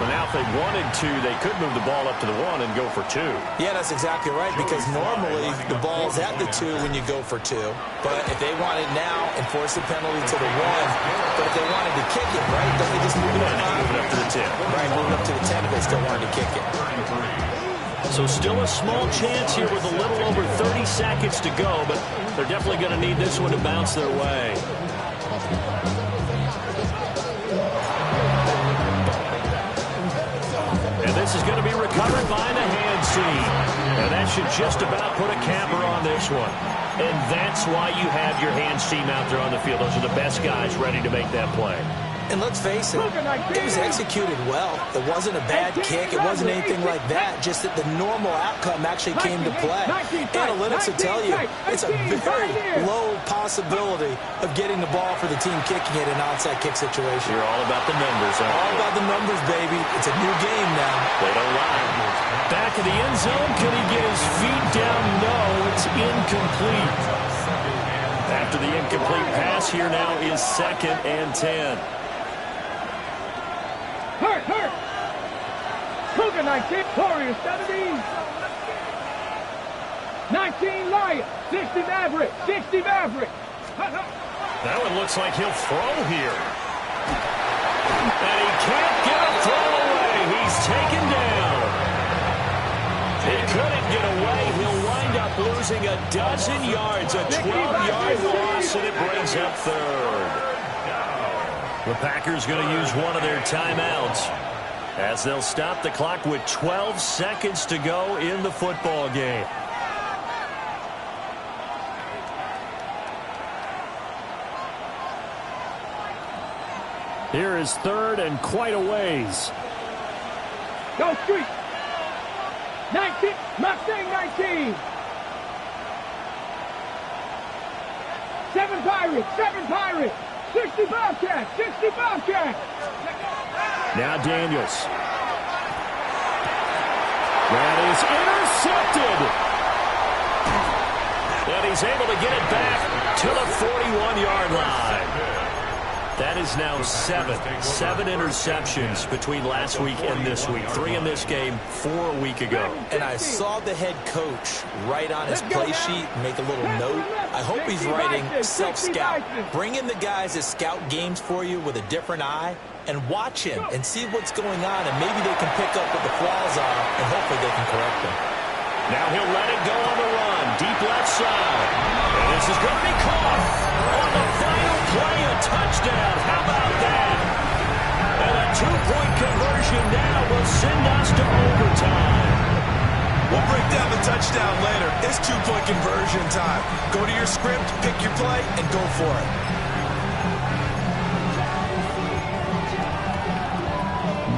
But now if they wanted to, they could move the ball up to the 1 and go for 2. Yeah, that's exactly right, because normally the ball's at the 2 when you go for 2. But if they want it now, enforce the penalty to the 1. But if they wanted to kick it, right, don't they just move it up? Move it up to the 10. Right, move it up to the 10 if they still wanted to kick it. So still a small chance here with a little over 30 seconds to go, but they're definitely going to need this one to bounce their way. And this is going to be recovered by the hands team. And that should just about put a capper on this one. And that's why you have your hands team out there on the field. Those are the best guys ready to make that play. And let's face it, it was executed well. It wasn't a bad kick. It wasn't anything like that. Just that the normal outcome actually came to play. Analytics will tell you it's a very low possibility of getting the ball for the team kicking it in an onside kick situation. You're all about the numbers, huh? All about the numbers, baby. It's a new game now. They don't lie. Back in the end zone. Can he get his feet down? No, it's incomplete. After the incomplete pass, here now is 2nd and 10. Hurt. Cougar 19, Warriors 17. 19 Lions, 60 Maverick. That one looks like he'll throw here. And he can't get a throw away. He's taken down. He couldn't get away. He'll wind up losing a dozen yards, a 12-yard loss, and it brings up 3rd. The Packers going to use one of their timeouts as they'll stop the clock with 12 seconds to go in the football game. Here is 3rd and quite a ways. Go Street. 19, Mustang 19. 7 Pirates. 60 Bobcats. Now Daniels. That is intercepted. And he's able to get it back to the 41-yard line. That is now 7 interceptions between last week and this week. 3 in this game, 4 a week ago. And I saw the head coach write on his play sheet, make a little note. I hope he's writing self-scout. Bring in the guys that scout games for you with a different eye and watch him and see what's going on, and maybe they can pick up what the flaws are, and hopefully they can correct them. Now he'll let it go on the run, deep left side. And this is going to be caught on the final play, a touchdown. How about that? And a 2-point conversion now will send us to overtime. We'll break down the touchdown later. It's 2-point conversion time. Go to your script, pick your play, and go for it.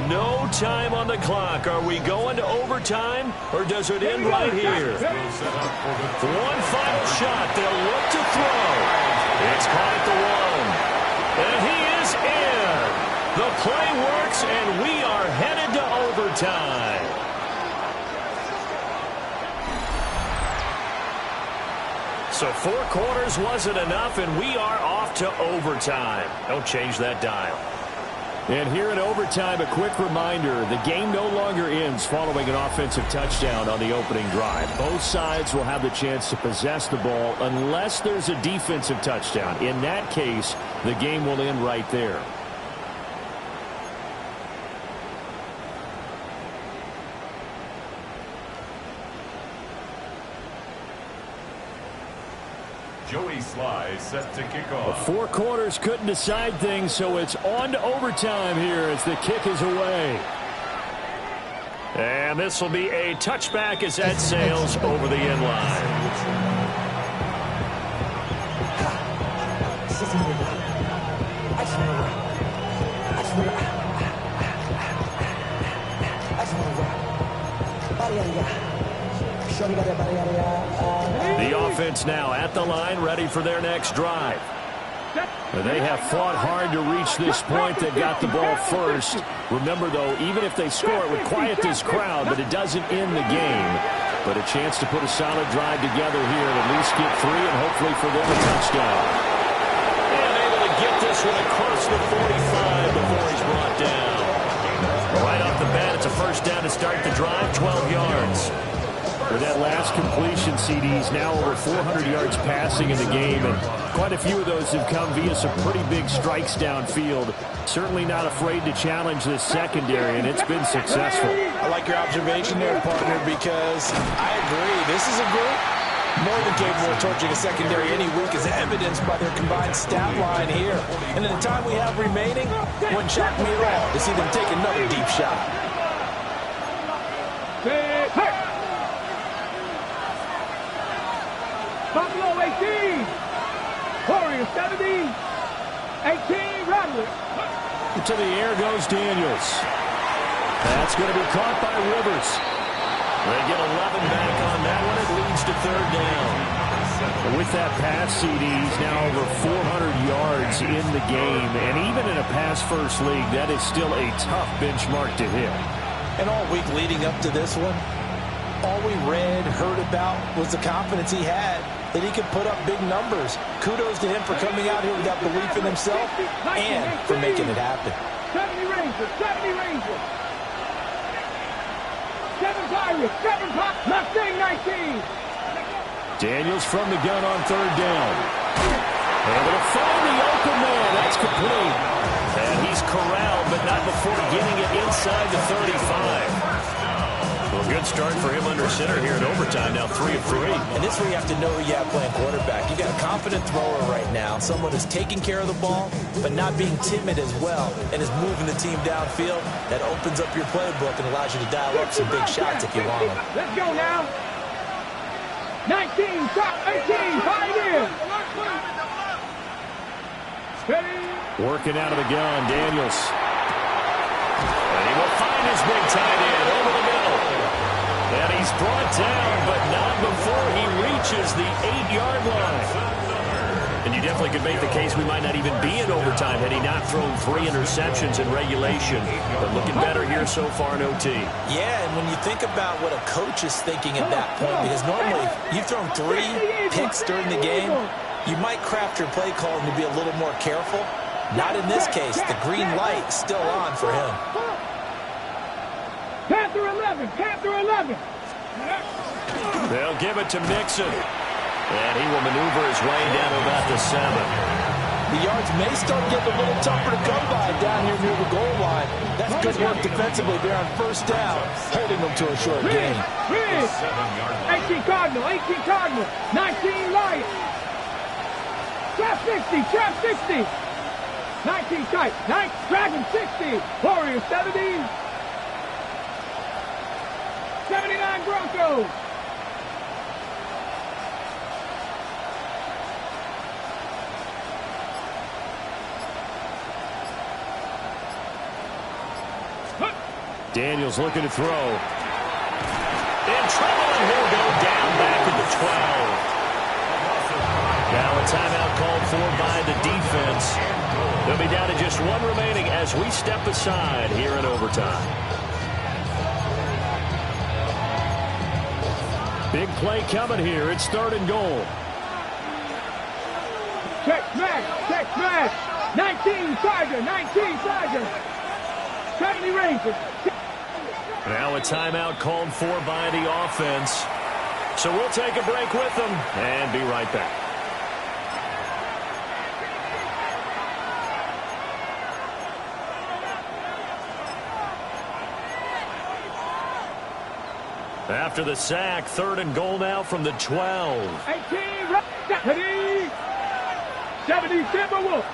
No time on the clock. Are we going to overtime, or does it end right here? One final shot. They'll look to throw. It's caught at the 1. And he is in. The play works, and we are headed to overtime. So 4 quarters wasn't enough, and we are off to overtime. Don't change that dial. And here in overtime, a quick reminder, the game no longer ends following an offensive touchdown on the opening drive. Both sides will have the chance to possess the ball unless there's a defensive touchdown. In that case, the game will end right there. Joey Sly set to kick off. 4 quarters couldn't decide things, so it's on to overtime here as the kick is away. And this will be a touchback as that sails over the end line. The offense now at the line, ready for their next drive. They have fought hard to reach this point. They got the ball first. Remember, though, even if they score, it would quiet this crowd, but it doesn't end the game. But a chance to put a solid drive together here and at least get 3 and hopefully for them a touchdown. And able to get this one across the 45 before he's brought down. Right off the bat, it's a first down to start the drive, 12 yards. For that last completion, CD's now over 400 yards passing in the game, and quite a few of those have come via some pretty big strikes downfield. Certainly not afraid to challenge this secondary, and it's been successful. I like your observation there, partner, because I agree. This is a group more than capable of torching a secondary any week, as evidenced by their combined stat line here. And in the time we have remaining, wouldn't shock me at all to see them take another deep shot. Buffalo 18. Warriors 17. 18 Rattlers. To the air goes Daniels. That's going to be caught by Rivers. They get 11 back on that one. It leads to third down. With that pass, CD, he's now over 400 yards in the game. And even in a pass-first league, that is still a tough benchmark to hit. And all week leading up to this one, all we read, heard about was the confidence he had that he could put up big numbers. Kudos to him for coming out here with that belief in himself and for making it happen. 70 Rangers, 70 Rangers. 7 Pirates, 7 Pirates, Mustang 19. Daniels from the gun on third down. Able to find the open man. That's complete. And he's corralled, but not before getting it inside the 35. Well, good start for him under center here in overtime. Now 3 of 3. And this is where you have to know who you have playing quarterback. You got a confident thrower right now. Someone who's taking care of the ball, but not being timid as well, and is moving the team downfield. That opens up your playbook and allows you to dial up some big shots if you want them. Let's go now. 19, top 18, Pioneer. Ready? Working out of the gun, Daniels. And he will find his big tight end over the middle. And he's brought down, but not before he reaches the 8-yard line. And you definitely could make the case we might not even be in overtime had he not thrown 3 interceptions in regulation. But looking better here so far in OT. Yeah, and when you think about what a coach is thinking at that point, because normally you've thrown 3 picks during the game, you might craft your play call to be a little more careful. Not in this case. The green light is still on for him. Panther 11, Panther 11. They'll give it to Mixon. And he will maneuver his way down to about the 7. The yards may start getting a little tougher to come by down here near the goal line. That's good work defensively there on first down, holding them to a short gain. 18 Cardinal, 18 Cardinal, 19 Lions. Trap 60, Trap 60. 19 tight, Dragon 60, Warriors 70. 79 Broncos. Daniels looking to throw. In trouble, and he'll go down back at the 12. Now a timeout called for by the defense. They'll be down to just 1 remaining as we step aside here in overtime. Big play coming here. It's 3rd and goal. Check smash. 19 Tiger, 19 Tiger. 70 Rangers. Now a timeout called for by the offense. So we'll take a break with them and be right back. After the sack, 3rd and goal now from the 12. 18, 70 Timberwolves.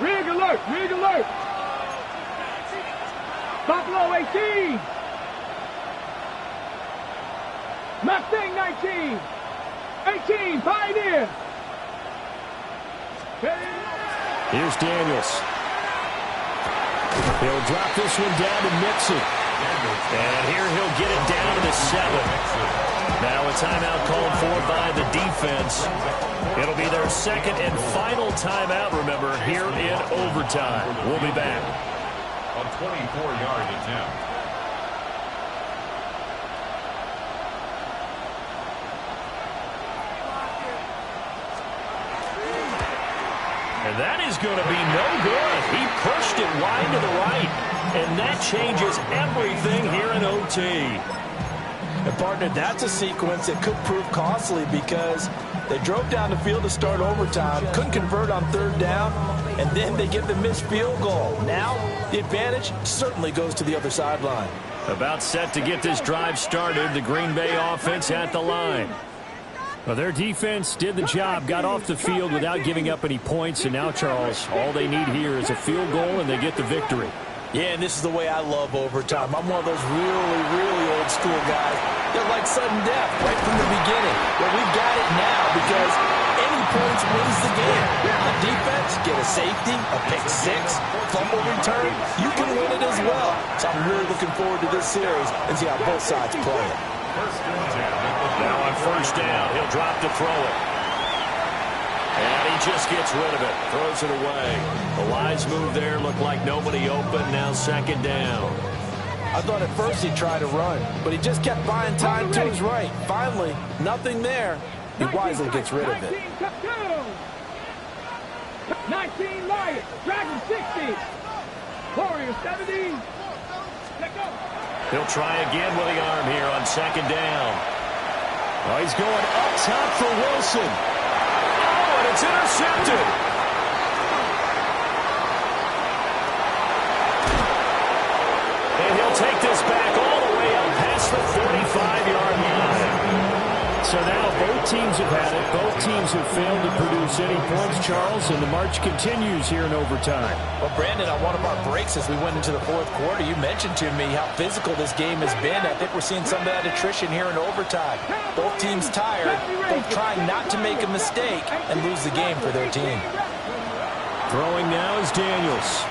Rig alert. Buffalo 18. Mustang 19. 18, Pioneer. Here's Daniels. He'll drop this one down to Mixon. And here he'll get it down to the 7. Now a timeout called for by the defense. It'll be their 2nd and final timeout, remember, here in overtime. We'll be back. A 24-yard attempt. And that is going to be no good. He pushed it wide to the right. And that changes everything here in OT. And partner, that's a sequence that could prove costly because they drove down the field to start overtime, couldn't convert on 3rd down, and then they get the missed field goal. Now, the advantage certainly goes to the other sideline. About set to get this drive started, the Green Bay offense at the line. Well, their defense did the job, got off the field without giving up any points, and now, Charles, all they need here is a field goal, and they get the victory. Yeah, and this is the way I love overtime. I'm one of those really, really old school guys that like sudden death right from the beginning. Well, we've got it now because any points wins the game. On defense, get a safety, a pick six, fumble return, you can win it as well. So I'm really looking forward to this series and see how both sides play it. Now on first down, he'll drop to throw it. And he just gets rid of it, throws it away. A wise move there, looked like nobody open, now second down. I thought at first he'd try to run, but he just kept buying time to his right. Finally, nothing there. He wisely gets rid of it. 19 Lions, Dragon 60, Warrior 70. Let go. He'll try again with the arm here on second down. Oh, he's going up top for Wilson. Oh, and it's intercepted. And he'll take this back all the way up past the 45-yard line. So now both teams have had it. Both teams have failed to produce any points, Charles, and the march continues here in overtime. Well, Brandon, on one of our breaks as we went into the fourth quarter, you mentioned to me how physical this game has been. I think we're seeing some of that attrition here in overtime. Both teams tired, both trying not to make a mistake and lose the game for their team. Throwing now is Daniels.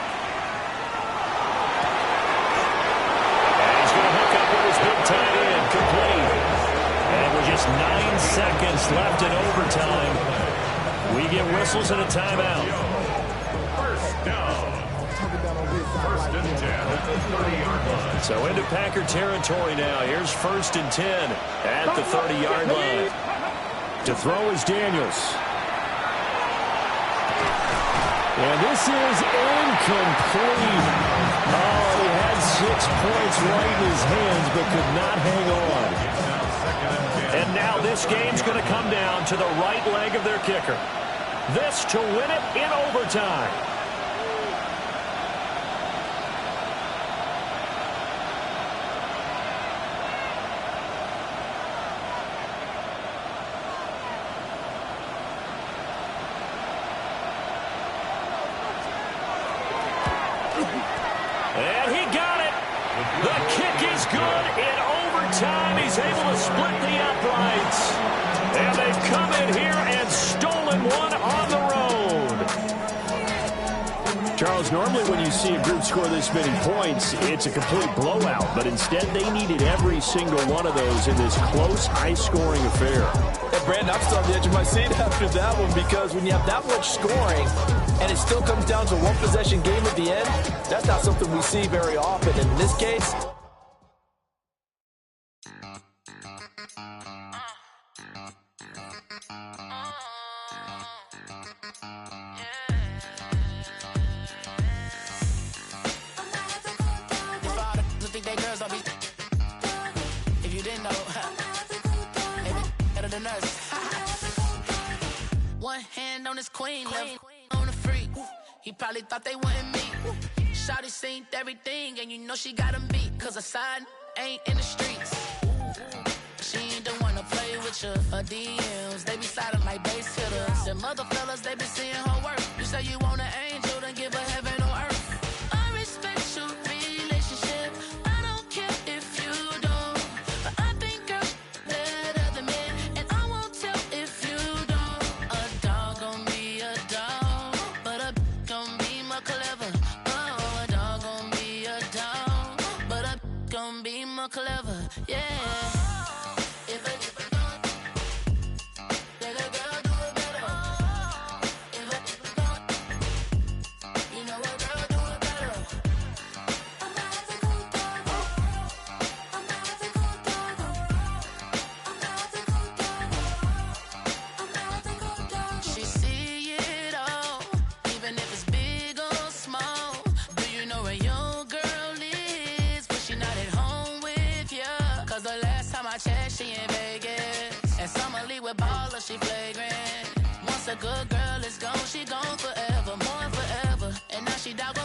And he's going to hook up with his big tight end, complete. And with just 9 seconds left in overtime, we get whistles and a timeout. First down. First and 10 at the 30-yard line. So into Packer territory now. Here's first and 10 at the 30-yard line. To throw is Daniels. And this is incomplete. Oh, he had 6 points right in his hands, but could not hang on. And now this game's going to come down to the right leg of their kicker. This to win it in overtime. And he got it. The kick is good in overtime. He's able to split the uprights. And they've come in here and stolen one on the road. Charles, normally when you see a group score this many points, it's a complete blowout. But instead, they needed every single one of those in this close, high-scoring affair. Hey, Brandon, I'm still on the edge of my seat after that one because when you have that much scoring and it still comes down to a one-possession game at the end, that's not something we see very often. And in this case, one hand on his queen, left on the freak. He probably thought they wouldn't meet. Shawty seen everything, and you know she got him beat. Cause her side ain't in the streets. She ain't the one to play with you. Her DMs, they be sliding like base hitters. And mother fellas, they be seeing her work. You say you want an angel, then give her heaven on earth. I respect your relationship. I don't care if you don't. But I think girls better than men. And I won't tell if you don't. A dog gon' be a dog, but a gon' be more clever. Oh, a dog gon' be a dog, but a gon' be more clever. Yeah. She flagrant. Once a good girl is gone, she gone forever, more forever. And now she dog